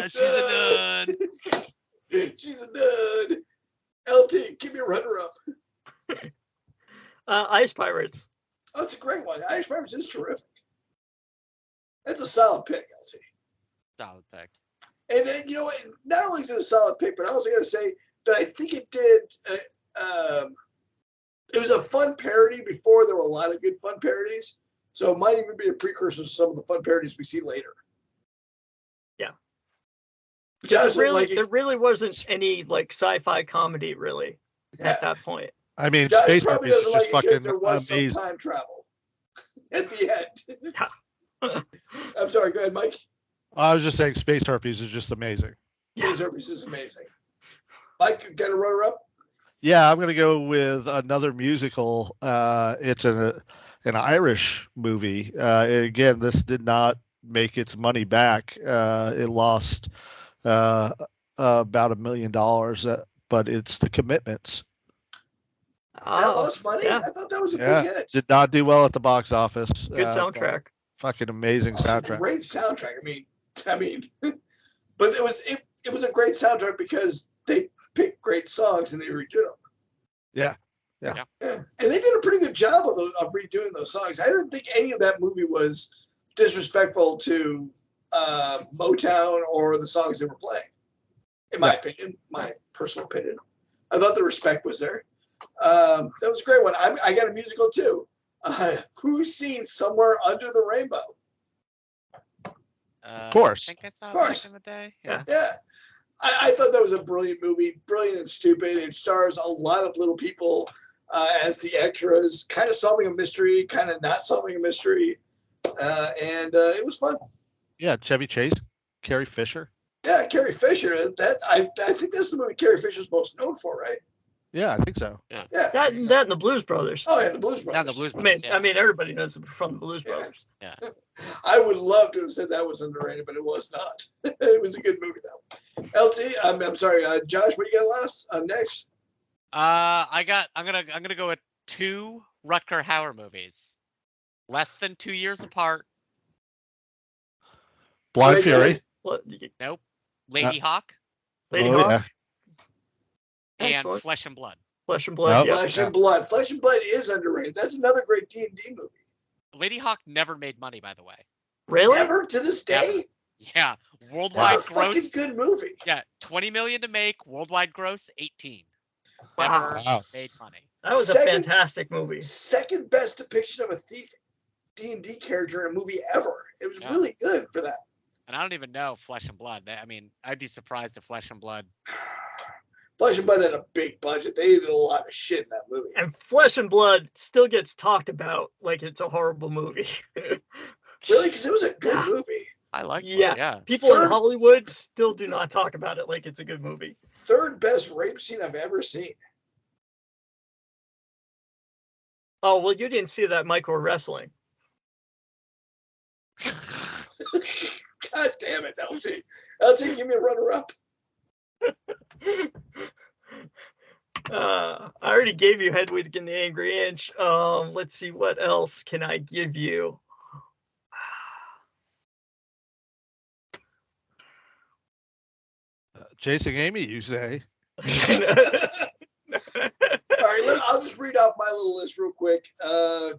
She's a nun. She's a nun. LT, give me a runner-up. Ice Pirates. Oh, that's a great one. Ice Pirates is terrific. That's a solid pick, LT. Solid pick. And then, you know what? Not only is it a solid pick, but I also got to say that I think it did. It was a fun parody before. There were a lot of good fun parodies. So it might even be a precursor to some of the fun parodies we see later. Yeah. There really wasn't any like sci-fi comedy really at that point. I mean, Josh Space probably Harpies is doesn't just like it because fucking there was amazing. some time travel at the end. I'm sorry. Go ahead, Mike. I was just saying, Space Harpies is just amazing. Space Harpies is amazing. Mike, got a runner-up? Yeah, I'm gonna go with another musical. It's an Irish movie. Again, this did not make its money back. It lost about $1 million, but it's The Commitments. That lost money? Yeah. I thought that was a big hit. Did not do well at the box office. Good soundtrack. Fucking amazing soundtrack. Great soundtrack. I mean, but it was a great soundtrack because they picked great songs and they redid them. Yeah. And they did a pretty good job of redoing those songs. I didn't think any of that movie was disrespectful to Motown or the songs they were playing. In my opinion, my personal opinion, I thought the respect was there. That was a great one. I got a musical too. Who's seen Somewhere Under the Rainbow? Of course. I think I saw Of it course. back in the day. Yeah. I thought that was a brilliant movie, brilliant and stupid. It stars a lot of little people as the extras, kind of solving a mystery, kind of not solving a mystery, and it was fun. Yeah, Chevy Chase, Carrie Fisher. Yeah, Carrie Fisher. I think that's the movie Carrie Fisher's most known for, right? Yeah, I think so. Yeah. That and the Blues Brothers. Oh yeah, the Blues Brothers. Yeah, the Blues Brothers. I mean, everybody knows it from the Blues Brothers. Yeah. I would love to have said that was underrated, but it was not. It was a good movie though. LT, I'm sorry, Josh. What you got last? Next. I'm gonna go with 2 Rutger Hauer movies, less than 2 years apart. Blind Fury. Nope. Lady Hawk Lady Hawk. Yeah. and Excellent. Flesh and Blood. Flesh and Blood. Nope. Yep. Flesh and Blood. Flesh and Blood is underrated. That's another great D&D movie. Lady Hawk never made money, by the way. Really? Ever to this day? Yeah, That's worldwide a fucking gross. good movie. Yeah, 20 million to make. Worldwide gross 18. Wow. Never Wow. made money. That was a Second- fantastic movie. Second best depiction of a thief D&D character in a movie ever. It was Yeah. really good for that. And I don't even know Flesh and Blood. I mean, I'd be surprised if Flesh and Blood. Flesh and Blood had a big budget. They did a lot of shit in that movie. And Flesh and Blood still gets talked about like it's a horrible movie. Really? Because it was a good movie. I like. Yeah. Yeah. People in Third- Hollywood still do not talk about it like it's a good movie. Third best rape scene I've ever seen. Oh, well, you didn't see that micro wrestling. God damn it, LT. LT, give me a runner-up. I already gave you Hedwig and the Angry Inch. Let's see, what else can I give you? Chasing Amy, you say? All right, I'll just read off my little list real quick.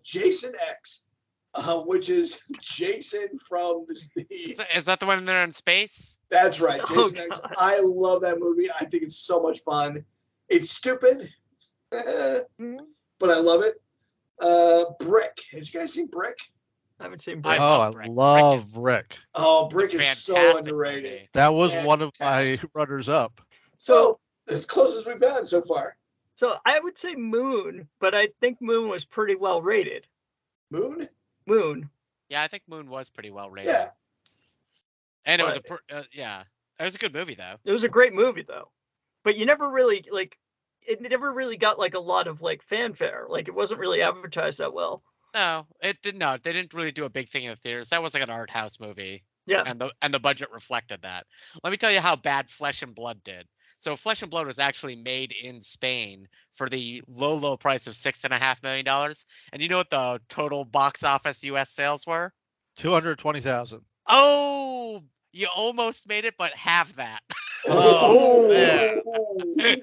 Jason X, which is Jason from the. Is that the one there in space? That's right, Oh, Jason X. God. I love that movie. I think it's so much fun. It's stupid, but I love it. Brick. Has you guys seen Brick? I haven't seen I Brick. Oh, love I Brick. love Brick is- Rick. Oh, Brick is so Fantastic underrated. movie. That was one of my Fantastic. runners up. So, As close as we've gotten so far. so I would say Moon, but I think Moon was pretty well rated. Moon? Moon. Yeah, I think Moon was pretty well rated. Yeah. And it was But- yeah, it was a good movie though. It was a great movie though, but you never really it never really got like a lot of like fanfare. Like it wasn't really advertised that well. No, it did not. They didn't really do a big thing in the theaters. That was like an art house movie. Yeah. And the budget reflected that. Let me tell you how bad Flesh and Blood did. So Flesh and Blood was actually made in Spain for the low price of $6.5 million. And you know what the total box office US sales were? 220,000. Oh, you almost made it, but half that. Oh, man.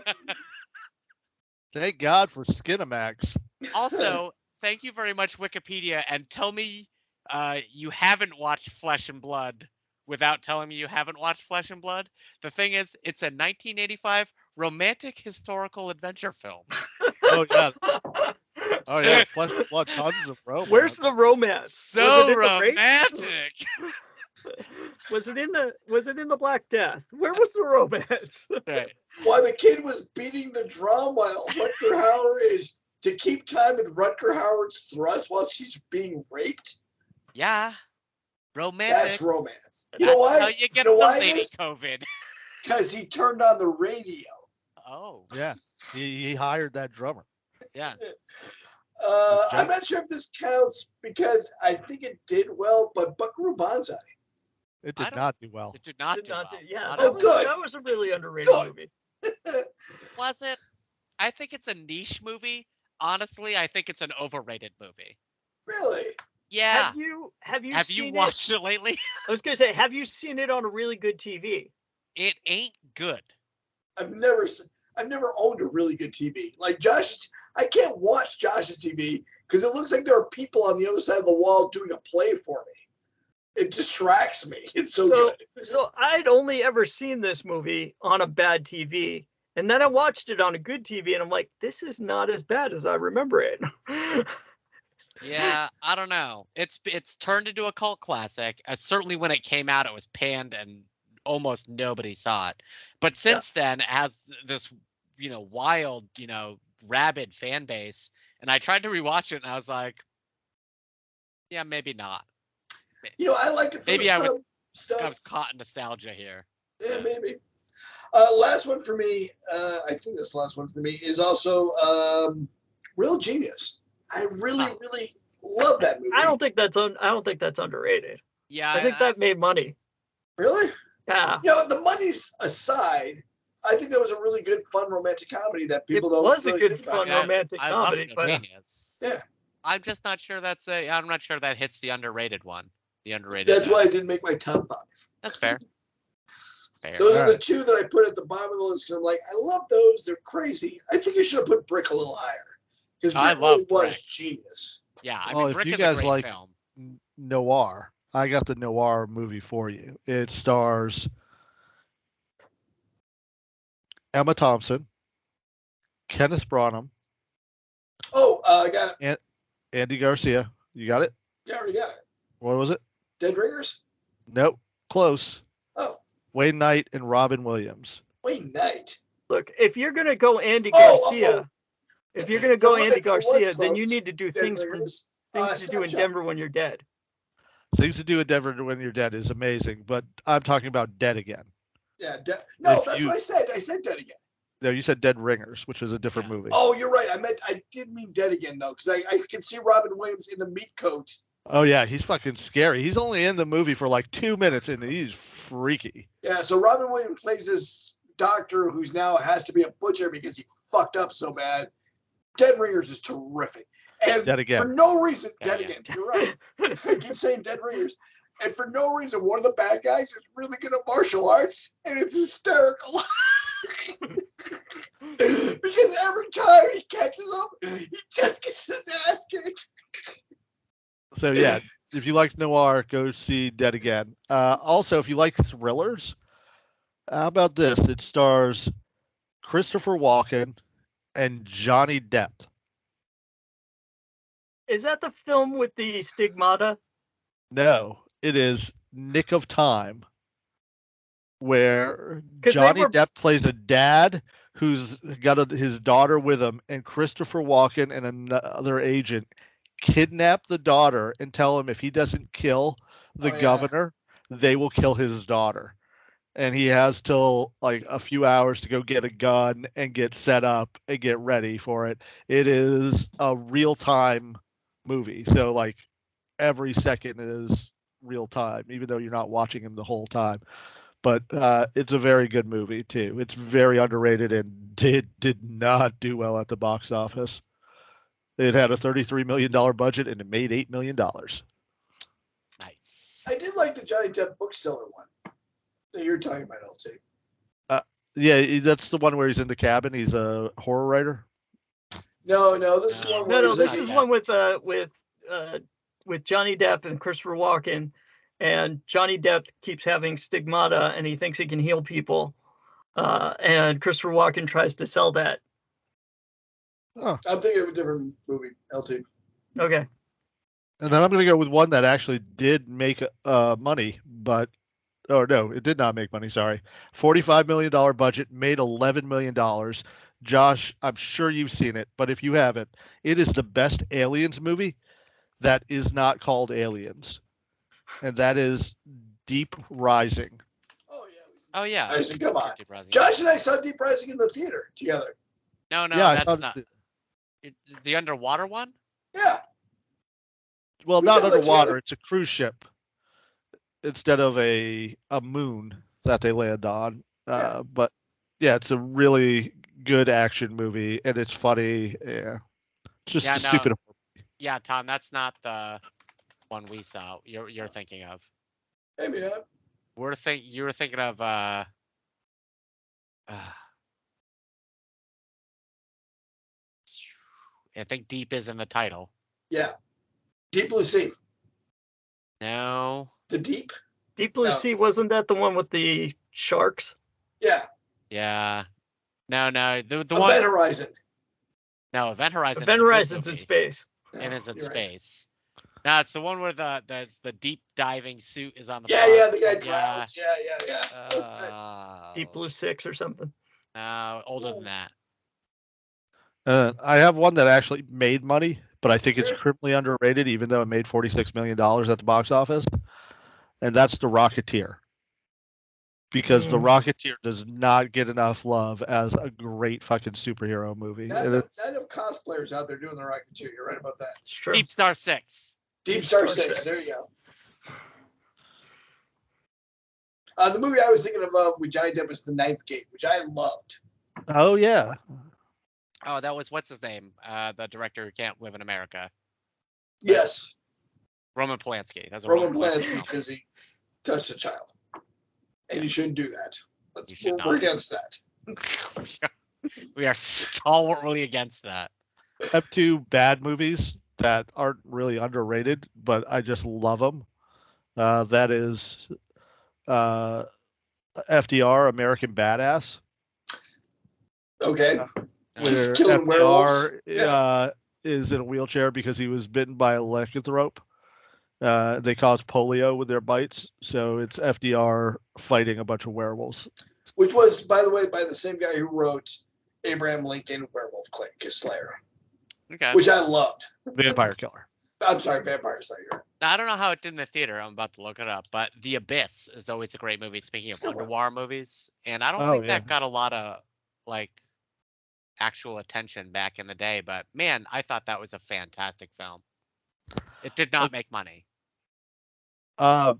Thank God for Skinamax. Also, thank you very much, Wikipedia, and tell me you haven't watched Flesh and Blood without telling me you haven't watched Flesh and Blood. The thing is, it's a 1985 romantic historical adventure film. Oh yeah. Oh yeah. Flesh and Blood, tons of romance. Where's the romance? So was it in the rape? romantic. Was it in the Black Death? Where was the romance? Right. While the kid was beating the drum while Rutger Hauer is to keep time with Rutger Hauer's thrust while she's being raped. Yeah. Romantic. That's romance. You know That's why? how you get know the why it lady is? COVID. Because he turned on the radio. Oh, Yeah. He hired that drummer. yeah. I'm not sure if this counts because I think it did well, but Buckaroo Banzai. It I did don't- not do well. It did not Did do not well. do- yeah, Not that at Oh, was, all. good. that was a really underrated Good. movie. Was it? I think it's a niche movie. Honestly, I think it's an overrated movie. Really? Yeah. Have you Have you seen watched it lately? I was gonna say, have you seen it on a really good TV? It ain't good. I've never owned a really good TV. Like Josh's, I can't watch Josh's TV because it looks like there are people on the other side of the wall doing a play for me. It distracts me. It's so good. So I'd only ever seen this movie on a bad TV, and then I watched it on a good TV, and I'm like, this is not as bad as I remember it. Yeah, I don't know. It's turned into a cult classic. Certainly when it came out, it was panned and almost nobody saw it. But since then, it has this wild, rabid fan base. And I tried to rewatch it, and I was like, yeah, maybe not. I like it for Maybe the I was- sub stuff. I was caught in nostalgia here. Yeah, maybe. Last one for me, I think this last one for me is also Real Genius. I really, Oh. really love that movie. I don't think that's underrated. Yeah, I think that made money. Really? Yeah. The money's aside, I think that was a really good, fun romantic comedy that people It don't was a really good, think about. fun Yeah, romantic I love comedy, Real but Genius. Yeah. I'm just not sure I'm not sure that hits the underrated one. The underrated. That's why it didn't make my top 5. That's fair. Fair. Those are the Alright. two that I put at the bottom of the list because I'm like, I love those. They're crazy. I think you should have put Brick a little higher because I Brick really love was Brick. genius. Yeah, I Well, mean, if Brick you is a guys great like film. noir, I got the noir movie for you. It stars Emma Thompson, Kenneth Branagh, Oh, I got it. and Andy Garcia. You got it? Yeah, I already got it. What was it? Dead Ringers? Nope. Close. Oh, Wayne Knight and Robin Williams. Wayne Knight. Look, if you're gonna go Andy Oh, Garcia, if you're gonna go You're Andy right, it was Garcia, then you close. need to do Dead things Ringers. to do in Snapshot. Denver when you're dead. Things to Do in Denver When You're Dead is amazing, but I'm talking about Dead Again. Yeah, no, If that's you- what I said. I said Dead Again. No, you said Dead Ringers, which is a different Yeah. movie. Oh, you're right. I did mean Dead Again though, because I can see Robin Williams in the meat coat. Oh yeah, he's fucking scary. He's only in the movie for like 2 minutes, and he's freaky. Yeah, so Robin Williams plays this doctor who's now has to be a butcher because he fucked up so bad. Dead Ringers is terrific. And Dead Again. for no reason, Dead Dead Again. Again, you're right. I keep saying Dead Ringers. And for no reason, one of the bad guys is really good at martial arts, and it's hysterical. Because every time he catches him, he just gets his ass kicked. So yeah, if you like noir, go see Dead Again. Also, if you like thrillers, how about this? It stars Christopher Walken and Johnny Depp. Is that the film with the stigmata? No, it is Nick of Time, where 'Cause they Johnny were- Depp plays a dad who's got his daughter with him, and Christopher Walken and another agent kidnap the daughter and tell him if he doesn't kill the Oh, yeah. governor, they will kill his daughter. And he has till like a few hours to go get a gun and get set up and get ready for it. It is a real time movie. So like every second is real time, even though you're not watching him the whole time. But it's a very good movie too. It's very underrated and did not do well at the box office. It had a $33 million budget and it made $8 million. Nice. I did like the Johnny Depp bookseller one that you're talking about, LT. Yeah, that's the one where he's in the cabin. He's a horror writer. No, this is one where No, he's this like- is one with Johnny Depp and Christopher Walken, and Johnny Depp keeps having stigmata, and he thinks he can heal people, and Christopher Walken tries to sell that. Oh. I'm thinking of a different movie, LT. Okay, And then I'm going to go with one that actually did make money, but no, it did not make money. Sorry, $45 million budget, made $11 million. Josh, I'm sure you've seen it, but if you haven't, it is the best Aliens movie that is not called Aliens, and that is Deep Rising. Oh yeah. Oh yeah. I said, come on. Deep Rising. Josh and I saw Deep Rising in the theater together. No, yeah, I that's saw not this. the underwater one. Yeah. Well, We not saw that underwater. together. It's a cruise ship instead of a moon that they land on. Yeah. But yeah, it's a really good action movie, and it's funny. Yeah, it's just Yeah, a no. stupid. Yeah, Tom, that's not the one we saw. You're thinking of. Maybe not. You were thinking of I think Deep is in the title. Yeah. Deep Blue Sea. No. The Deep? Deep Blue No. Sea, wasn't that the one with the sharks? Yeah. Yeah. No. The Event one. Horizon. No, Event Horizon. Event is a good Horizon's in movie, space. and it's in You're right. space. No, it's the one where the deep diving suit is on the. Yeah, front. the guy Yeah. drowns. Yeah. That was good. Deep Blue 6 or something. No, older than that. I have one that actually made money, but I think it's Sure. criminally underrated, even though it made $46 million at the box office, and that's The Rocketeer. Because The Rocketeer does not get enough love as a great fucking superhero movie. Not And enough cosplayers out there doing the Rocketeer. You're right about that. It's true. Deep Star 6. Deep Star Star 6. There Six. you go. The movie I was thinking of with Johnny Depp was The Ninth Gate, which I loved. oh yeah, Oh, that was what's his name? The director who can't live in America. Yes. Roman Polanski. That's a Roman Polanski film. because he touched a child. And you shouldn't do that. You should We're not. against that. We are stalwartly against that. I have two bad movies that aren't really underrated, but I just love them. That is FDR, American Badass, Okay. Just where killing werewolves. FDR is in a wheelchair because he was bitten by a lycanthrope. They cause polio with their bites, so it's FDR fighting a bunch of werewolves. Which was, by the way, by the same guy who wrote Abraham Lincoln Werewolf Slayer, Okay. which I loved. Vampire Killer. I'm sorry, Vampire Slayer. I don't know how it did in the theater. I'm about to look it up, but The Abyss is always a great movie. Speaking of underwater movies, and I don't think that got a lot of like actual attention back in the day. But man, I thought that was a fantastic film. It did not make money. You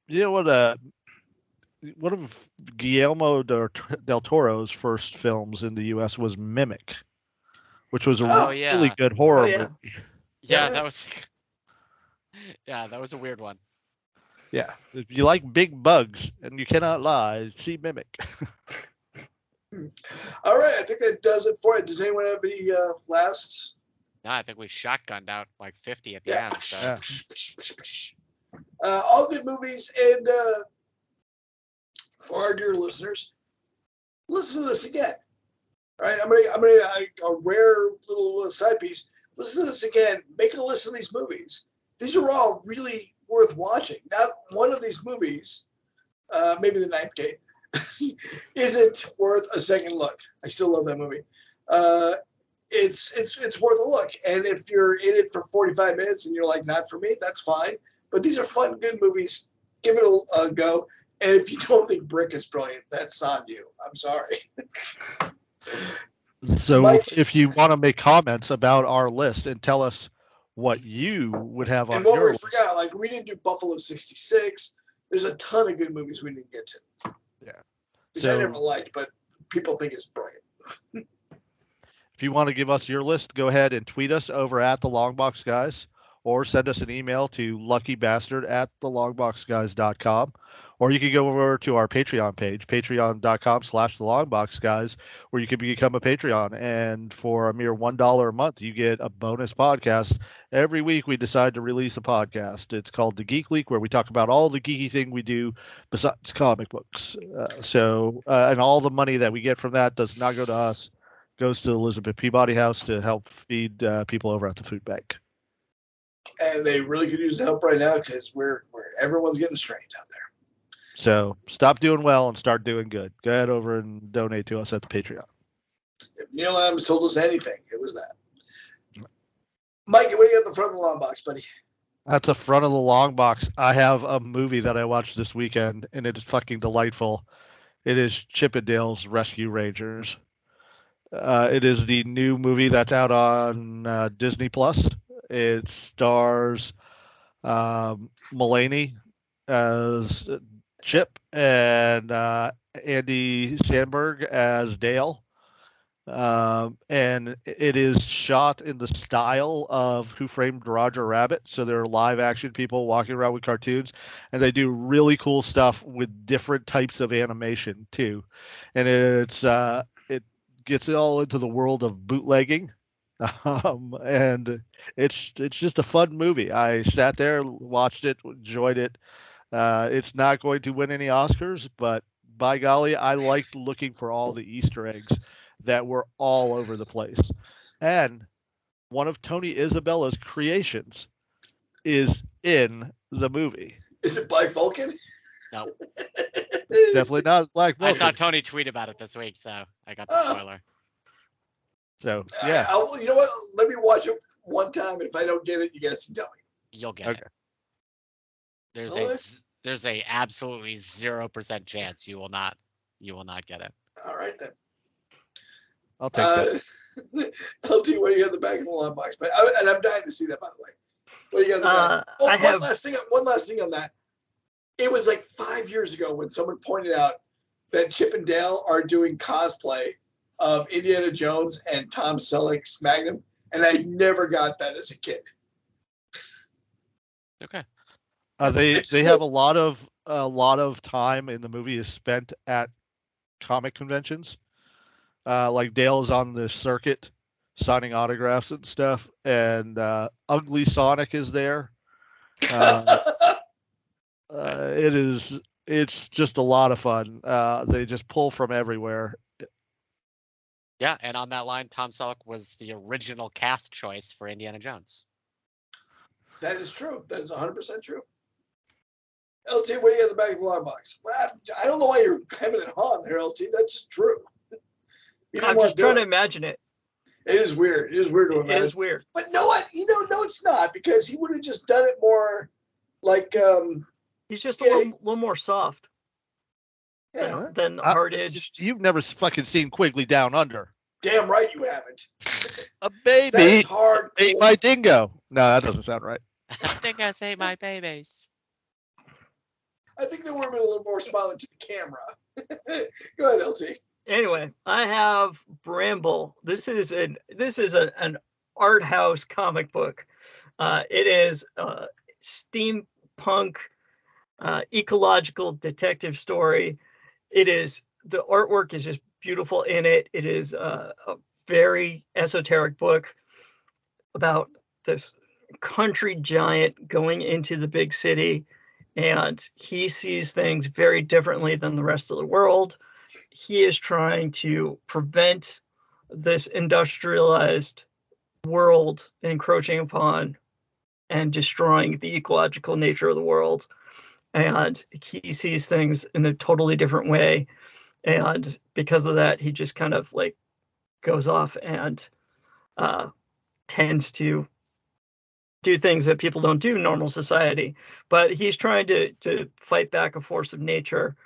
know what? One of Guillermo del Toro's first films in the U.S. was Mimic, which was a really good horror movie. Yeah, that was. Yeah, that was a weird one. Yeah, if you like big bugs and you cannot lie, see Mimic. All right, I think that does it for it. Does anyone have any last? No, I think we shotgunned out like 50 at the end. So. All good movies, and for our dear listeners, listen to this again. All right, I'm gonna a rare little side piece. Listen to this again. Make a list of these movies. These are all really worth watching. Not one of these movies, maybe The Ninth Gate, isn't worth a second look. I still love that movie. It's worth a look. And if you're in it for 45 minutes and you're like, not for me, that's fine. But these are fun, good movies. Give it a go. And if you don't think Brick is brilliant, that's on you. I'm sorry. So Mike, if you want to make comments about our list and tell us what you would have on and what your we list. forgot, like we didn't do Buffalo 66. There's a ton of good movies we didn't get to. Yeah. Which I never liked, but people think it's brilliant. If you want to give us your list, go ahead and tweet us over at the Longbox Guys, or send us an email to luckybastard@thelongboxguys.com. Or you can go over to our Patreon page, patreon.com/thelongboxguys, where you can become a Patreon. And for a mere $1 a month, you get a bonus podcast. Every week we decide to release a podcast. It's called The Geek Leak, where we talk about all the geeky thing we do besides comic books. And all the money that we get from that does not go to us. Goes to Elizabeth Peabody House to help feed people over at the food bank. And they really could use the help right now because we're everyone's getting strained out there. So stop doing well and start doing good. Go ahead over and donate to us at the Patreon. If Neil Adams told us anything, it was that. Mikey, what do you got at the front of the long box, buddy? At the front of the long box, I have a movie that I watched this weekend, and it is fucking delightful. It is Chip 'n Dale's Rescue Rangers. It is the new movie that's out on Disney Plus. It stars Mulaney as Chip and Andy Samberg as Dale. And it is shot in the style of Who Framed Roger Rabbit. So there are live action people walking around with cartoons, and they do really cool stuff with different types of animation too. And it gets all into the world of bootlegging. And it's just a fun movie. I sat there, watched it, enjoyed it. It's not going to win any Oscars, but by golly, I liked looking for all the Easter eggs that were all over the place. And one of Tony Isabella's creations is in the movie. Is it Black Vulcan? No. Definitely not Black Vulcan. I saw Tony tweet about it this week, so I got the spoiler. So, yeah. You know what? Let me watch it one time, and if I don't get it, you guys can tell me. You'll get it. There's a absolutely 0% chance you will not get it. All right then. I'll take that. LT, what do you got in the back of the long box? And I'm dying to see that, by the way. What do you got in the back? One last thing on that. It was like 5 years ago when someone pointed out that Chip and Dale are doing cosplay of Indiana Jones and Tom Selleck's Magnum, and I never got that as a kid. Okay. They have a lot of time in the movie is spent at comic conventions. Like Dale's on the circuit signing autographs and stuff, and Ugly Sonic is there. It's just a lot of fun. They just pull from everywhere. Yeah, and on that line, Tom Selleck was the original cast choice for Indiana Jones. That is true. That is 100% true. LT, what do you have in the back of the long box? Well, I don't know why you're having it on there, LT. That's just true. I'm just trying to imagine it. It is weird. It is weird to imagine. It is weird. But no, what? No, it's not, because he would have just done it more like. He's just a little more soft Yeah. than hard edged. You've never fucking seen Quigley Down Under. Damn right you haven't. A baby That's hard. ate my dingo. No, that doesn't sound right. I think I say my babies. I think they would have been a little more smiling to the camera. Go ahead, LT. Anyway, I have Bramble. This is an art house comic book. It is steampunk ecological detective story. The artwork is just beautiful in it. It is a very esoteric book about this country giant going into the big city, and he sees things very differently than the rest of the world. He is trying to prevent this industrialized world encroaching upon and destroying the ecological nature of the world. And he sees things in a totally different way. And because of that, he just kind of like goes off and tends to do things that people don't do in normal society. But he's trying to fight back a force of nature.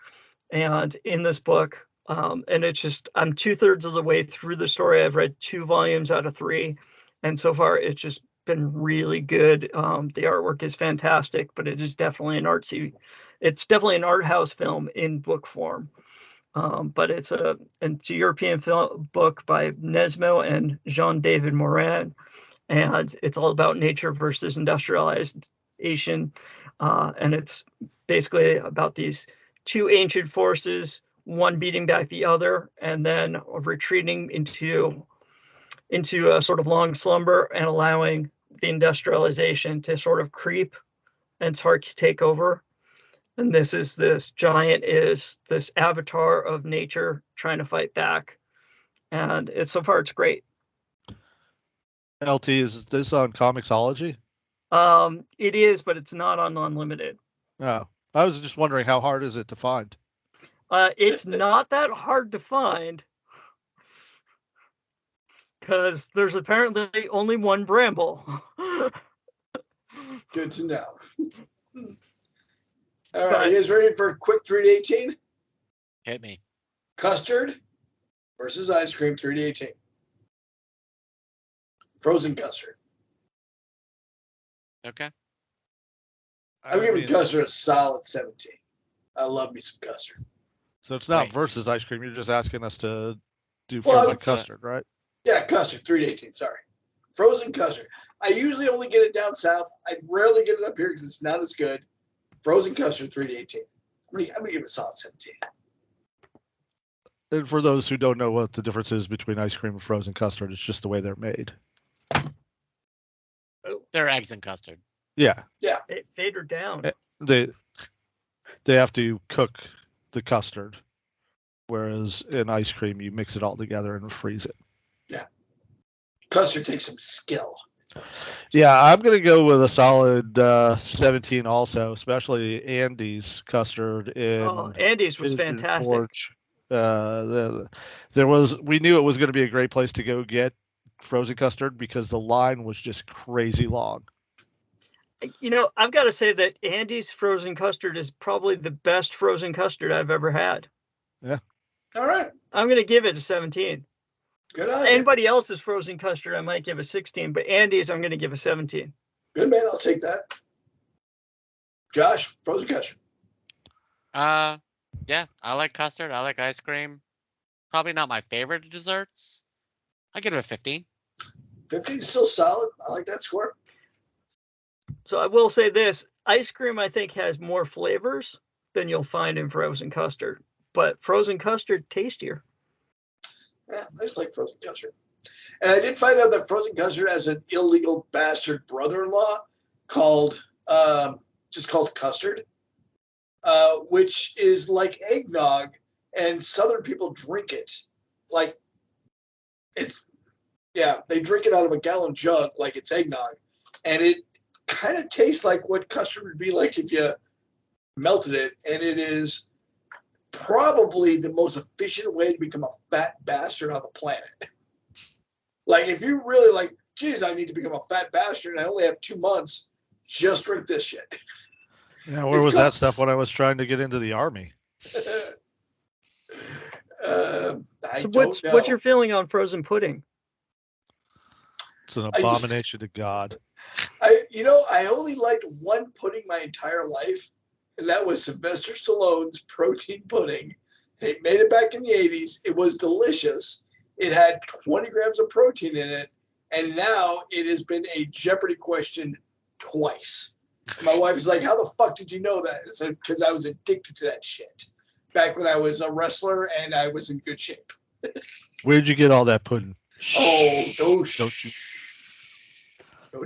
And in this book, and it's just, I'm 2/3 of the way through the story. I've read 2 volumes out of 3. And so far, it's just been really good. The artwork is fantastic, but it is definitely it's definitely an art house film in book form. But it's a European film book by Nesmo and Jean-David Morin, and it's all about nature versus industrialization, and it's basically about these 2 ancient forces, one beating back the other, and then retreating into a sort of long slumber and allowing the industrialization to sort of creep and start to take over. And this giant is this avatar of nature trying to fight back. And so far it's great. LT, is this on Comixology? It is, but it's not on Unlimited. Oh, I was just wondering, how hard is it to find? It's not that hard to find, because there's apparently only one Bramble. Good to know. All right, you guys ready for a quick 3 to 18? Hit me. Custard versus ice cream, 3 to 18. Frozen custard. Okay. I'm giving custard a solid 17. I love me some custard. So it's not versus ice cream. You're just asking us to do frozen custard, right? Yeah, custard, 3 to 18. Sorry. Frozen custard. I usually only get it down south. I rarely get it up here because it's not as good. Frozen custard, 3 to 18. I'm gonna give it a solid 17. And for those who don't know what the difference is between ice cream and frozen custard, it's just the way they're made. They're eggs and custard. Yeah. Yeah. They fade her down. They have to cook the custard, whereas in ice cream you mix it all together and freeze it. Yeah. Custard takes some skill. Yeah, I'm going to go with a solid 17 also, especially Andy's custard. Andy's was fantastic. Porch. We knew it was going to be a great place to go get frozen custard because the line was just crazy long. I've got to say that Andy's frozen custard is probably the best frozen custard I've ever had. Yeah. All right. I'm going to give it a 17. Good on Anybody else's frozen custard, I might give a 16, but Andy's, I'm going to give a 17. Good, man. I'll take that. Josh, frozen custard. Yeah, I like custard. I like ice cream. Probably not my favorite desserts. I give it a 15. 15 is still solid. I like that score. So I will say this, ice cream, I think, has more flavors than you'll find in frozen custard, but frozen custard tastier. Yeah, I just like frozen custard. And I did find out that frozen custard has an illegal bastard brother-in-law called custard. which is like eggnog, and Southern people drink it like it's, yeah, they drink it out of a gallon jug like it's eggnog, and it kind of tastes like what custard would be like if you melted it, and it is probably the most efficient way to become a fat bastard on the planet. Like, if you really like, geez, I need to become a fat bastard and I only have 2 months, just drink this shit. Yeah, where was that stuff when I was trying to get into the army? I So don't know. what's your feeling on frozen pudding? It's an abomination to God. I only liked one pudding my entire life, and that was Sylvester Stallone's protein pudding. They made it back in the 80s. It was delicious. It had 20 grams of protein in it, and now it has been a Jeopardy question twice. And my wife is like, how the fuck did you know that? I said, because I was addicted to that shit back when I was a wrestler and I was in good shape. Where'd you get all that pudding? Oh, don't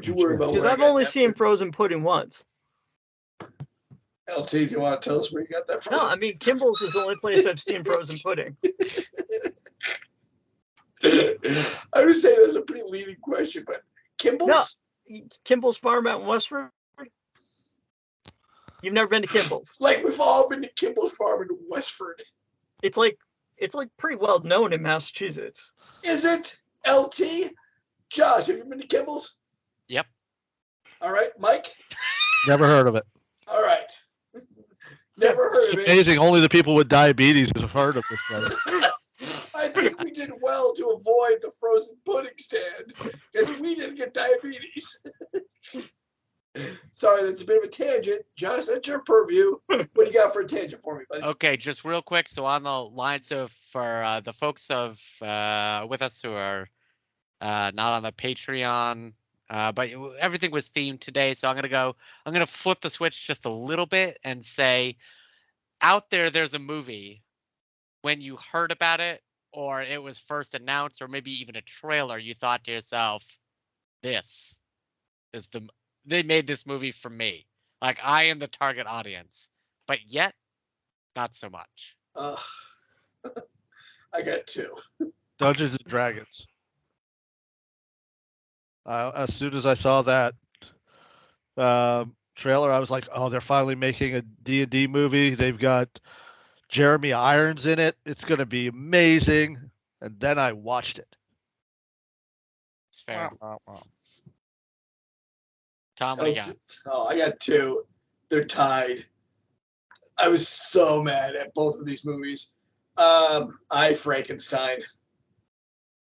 you worry about Because where I I've got only that seen from. frozen pudding once. LT, do you want to tell us where you got that from? No, I mean, Kimball's is the only place I've seen frozen pudding. I would say that's a pretty leading question, but Kimball's? No, Kimball's Farm out in Westford? You've never been to Kimball's? Like, we've all been to Kimball's Farm in Westford. It's like pretty well known in Massachusetts. Is it? LT? Josh, have you been to Kimball's? Yep. All right, Mike? Never heard of it. All right. Never heard It's of it. amazing. Only the people with diabetes have heard of this place. I think we did well to avoid the frozen pudding stand because we didn't get diabetes. Sorry, that's a bit of a tangent. Josh, that's your purview. What do you got for a tangent for me, buddy? Okay, just real quick. So on the line, so for the folks of with us who are not on the Patreon, but everything was themed today. So I'm gonna flip the switch just a little bit and say, out there's a movie. When you heard about it, or it was first announced, or maybe even a trailer, you thought to yourself, "This is they made this movie for me. Like, I am the target audience." But yet, not so much. I got two. Dungeons and Dragons. As soon as I saw that trailer, I was like, "Oh, they're finally making a D&D movie. They've got Jeremy Irons in it. It's going to be amazing." And then I watched it. It's fair. Wow. Tom, what do you got? Oh, I got two. They're tied. I was so mad at both of these movies. I, Frankenstein.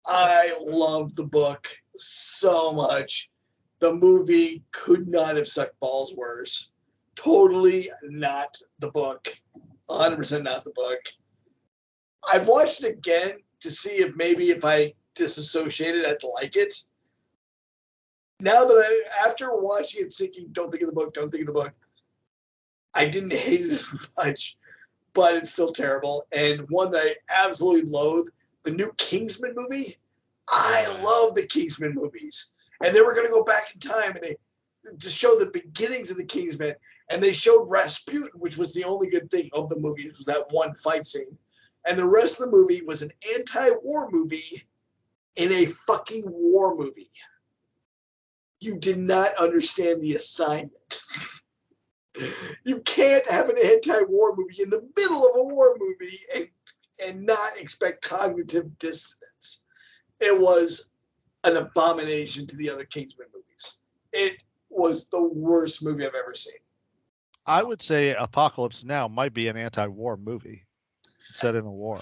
I loved the book so much. The movie could not have sucked balls worse. Totally not the book. 100% not the book. I've watched it again to see if I disassociated, I'd like it. Now that after watching it thinking, don't think of the book, I didn't hate it as much, but it's still terrible. And one that I absolutely loathe, the new Kingsman movie. I love the Kingsman movies. And they were going to go back in time and they to show the beginnings of the Kingsman. And they showed Rasputin, which was the only good thing of the movie, was that one fight scene. And the rest of the movie was an anti-war movie in a fucking war movie. You did not understand the assignment. You can't have an anti-war movie in the middle of a war movie and not expect cognitive dissonance. It was an abomination to the other Kingsman movies. It was the worst movie I've ever seen. I would say Apocalypse Now might be an anti-war movie set in a war.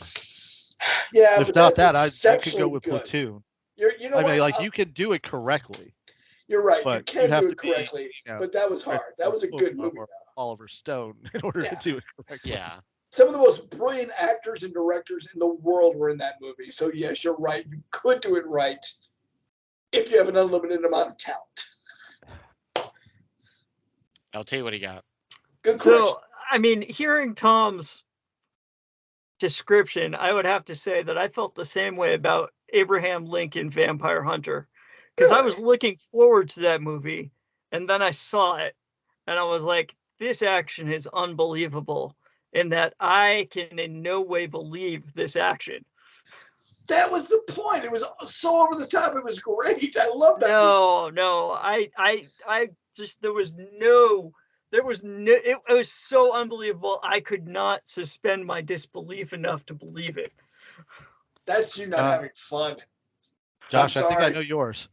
Yeah, If but not that's that, I could go exceptionally with good. Platoon. You know I what? mean, like, you can do it correctly. You're right. You but can have do to it be, correctly, you know, but that was hard. That was a good movie. Or Oliver Stone in order to do it correctly. Yeah. Some of the most brilliant actors and directors in the world were in that movie. So yes, you're right. You could do it right if you have an unlimited amount of talent. LT, what do you got? Good correction. So, I mean, hearing Tom's description, I would have to say that I felt the same way about Abraham Lincoln Vampire Hunter. Because I was looking forward to that movie, and then I saw it, and I was like, this action is unbelievable, and that I can in no way believe this action. That was the point. It was so over the top. It was great. I love that. No, I just there was no. It was so unbelievable. I could not suspend my disbelief enough to believe it. That's you not having fun. Josh, I'm I think I sorry. know yours.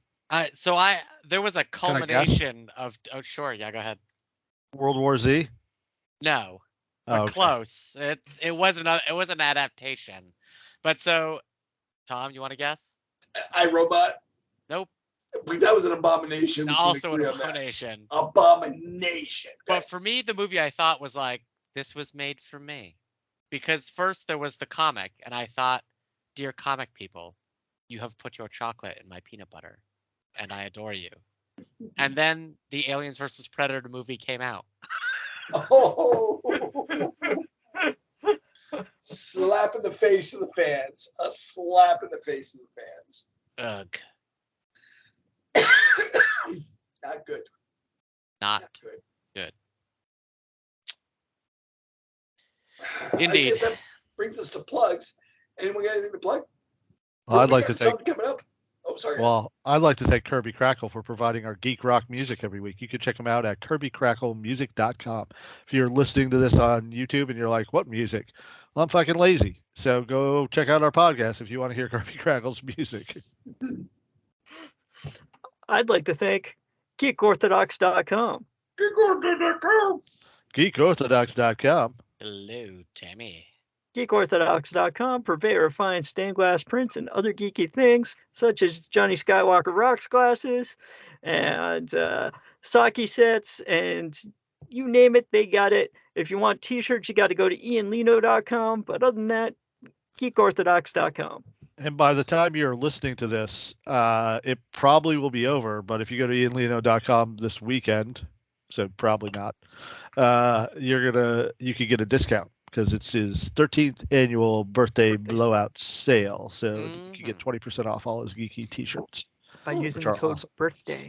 There was a I guess? culmination of. Oh, sure. Yeah, go ahead. World War Z. No, Oh, but okay. close. It wasn't an adaptation. But so, Tom, you want to guess? iRobot. Nope. That was an abomination. We can Also an agree on that. abomination. Abomination. But for me, the movie I thought was like, this was made for me. Because first there was the comic, and I thought, dear comic people, you have put your chocolate in my peanut butter, and I adore you. And then the Aliens vs. Predator movie came out. Oh. Slap in the face of the fans. A slap in the face of the fans. Ugh. Not good. Not good. good. I Indeed. guess that brings us to plugs. Anyone got anything to plug? Well, I'd We like got to thank. something coming up. Oh, sorry. Well, I'd like to thank Kirby Crackle for providing our geek rock music every week. You can check them out at kirbycracklemusic.com. If you're listening to this on YouTube and you're like, what music? Well, I'm fucking lazy. So go check out our podcast if you want to hear Kirby Crackle's music. I'd like to thank geekorthodox.com. Geekorthodox.com. Hello, Tammy. Geekorthodox.com, purveyor of fine stained glass prints and other geeky things, such as Johnny Skywalker rocks glasses and sake sets, and you name it, they got it. If you want t-shirts, you got to go to ianlino.com. But other than that, geekorthodox.com. And by the time you're listening to this, it probably will be over. But if you go to ianlino.com this weekend, so probably not, you could get a discount because it's his 13th annual birthday blowout sale. So you can get 20% off all his geeky t-shirts by using the code birthday.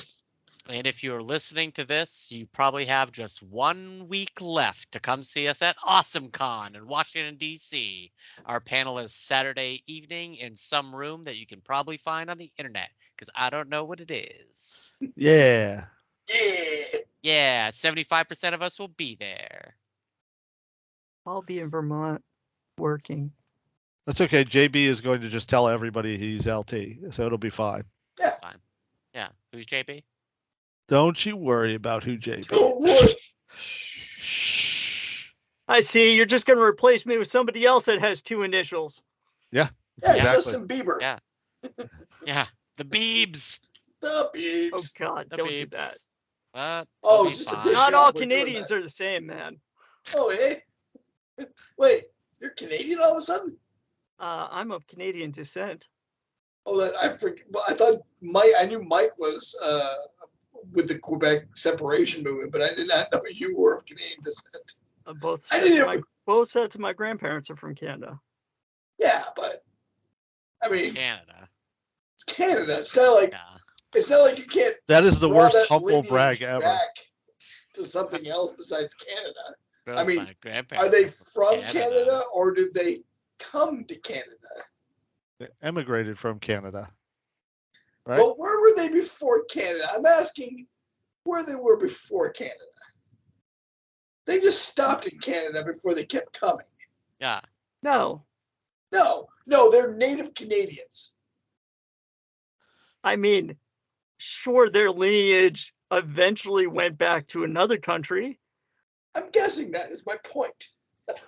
And if you're listening to this, you probably have just 1 week left to come see us at AwesomeCon in Washington, D.C. Our panel is Saturday evening in some room that you can probably find on the internet, because I don't know what it is. Yeah. Yeah, 75% of us will be there. I'll be in Vermont working. That's okay. JB is going to just tell everybody he's LT, so it'll be fine. Yeah. That's fine. Yeah. Who's JB? Don't you worry about who JB. Don't worry. I see. You're just going to replace me with somebody else that has 2 initials. Yeah. Yeah, exactly. Justin Bieber. Yeah. Yeah. The Beebs. The Biebs. Oh, God. The Don't Beebs. do that. What? Oh, They'll be just a fine. bit- Not Yeah, all we're doing Canadians that. are the same, man. Oh, eh? Wait, you're Canadian all of a sudden? I'm of Canadian descent. Oh, that I forget. Well, I thought Mike. I knew Mike was with the Quebec separation movement, but I did not know you were of Canadian descent. Both I sets didn't of know. both sets of my grandparents are from Canada. Yeah, but I mean, Canada. it's Canada. It's not like Yeah. you can't. That is the draw worst that humble lineage brag ever. Back to something else besides Canada. Both I mean, my grandparents Are they are from Canada or did they come to Canada? They emigrated from Canada. Right? But where were they before Canada? I'm asking where they were before Canada. They just stopped in Canada before they kept coming. Yeah. No, No, they're native Canadians. I mean, sure, their lineage eventually went back to another country. I'm guessing that is my point.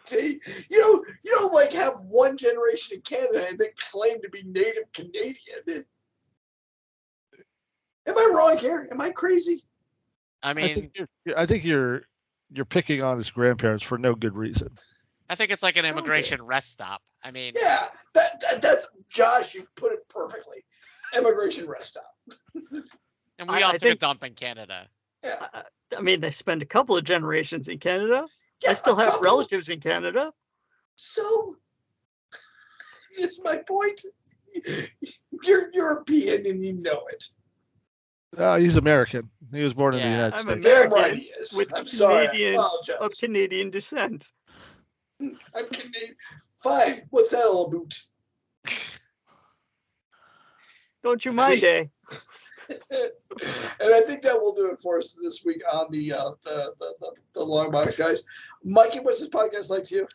See, you don't like have one generation in Canada and then claim to be native Canadian. Am I wrong here? Am I crazy? I mean, I think you're picking on his grandparents for no good reason. I think it's like an Sounds immigration rest stop. I mean, Yeah, that's Josh. You put it perfectly. Immigration rest stop. and we I all took think- a dump in Canada. Yeah, I mean, they spent a couple of generations in Canada. yeah. I still a have couple. relatives in Canada. So, it's my point. You're European and you know it. He's American. He was born in the Yeah. United I'm States. Damn American right he is. with I'm sorry. I Canadian of apologize. Canadian descent. I'm Canadian. Fine. What's that all about? Don't you mind, See- eh? And I think that will do it for us this week on the Longbox Guys. Mikey, what's this podcast like to you?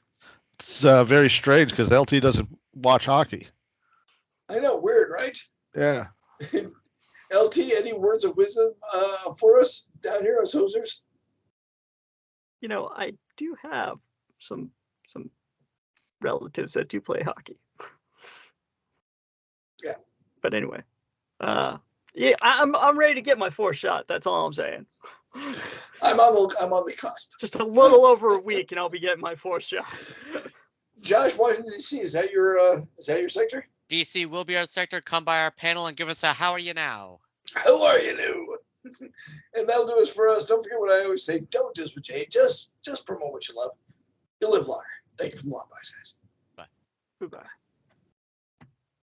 It's very strange because LT doesn't watch hockey. I know, weird, right? Yeah. LT, any words of wisdom for us down here as hosers? You know, I do have some relatives that do play hockey. Yeah. But anyway, yeah, I'm ready to get my fourth shot. That's all I'm saying. I'm on the cusp. Just a little over a week, and I'll be getting my fourth shot. Josh, Washington D.C. Is that your sector? DC will be our sector. Come by our panel and give us a how are you now? How are you, Lou? And that'll do us for us. Don't forget what I always say. Don't diss what you hate. Just promote what you love. You'll live longer. Thank you from Longbox Guys. Goodbye.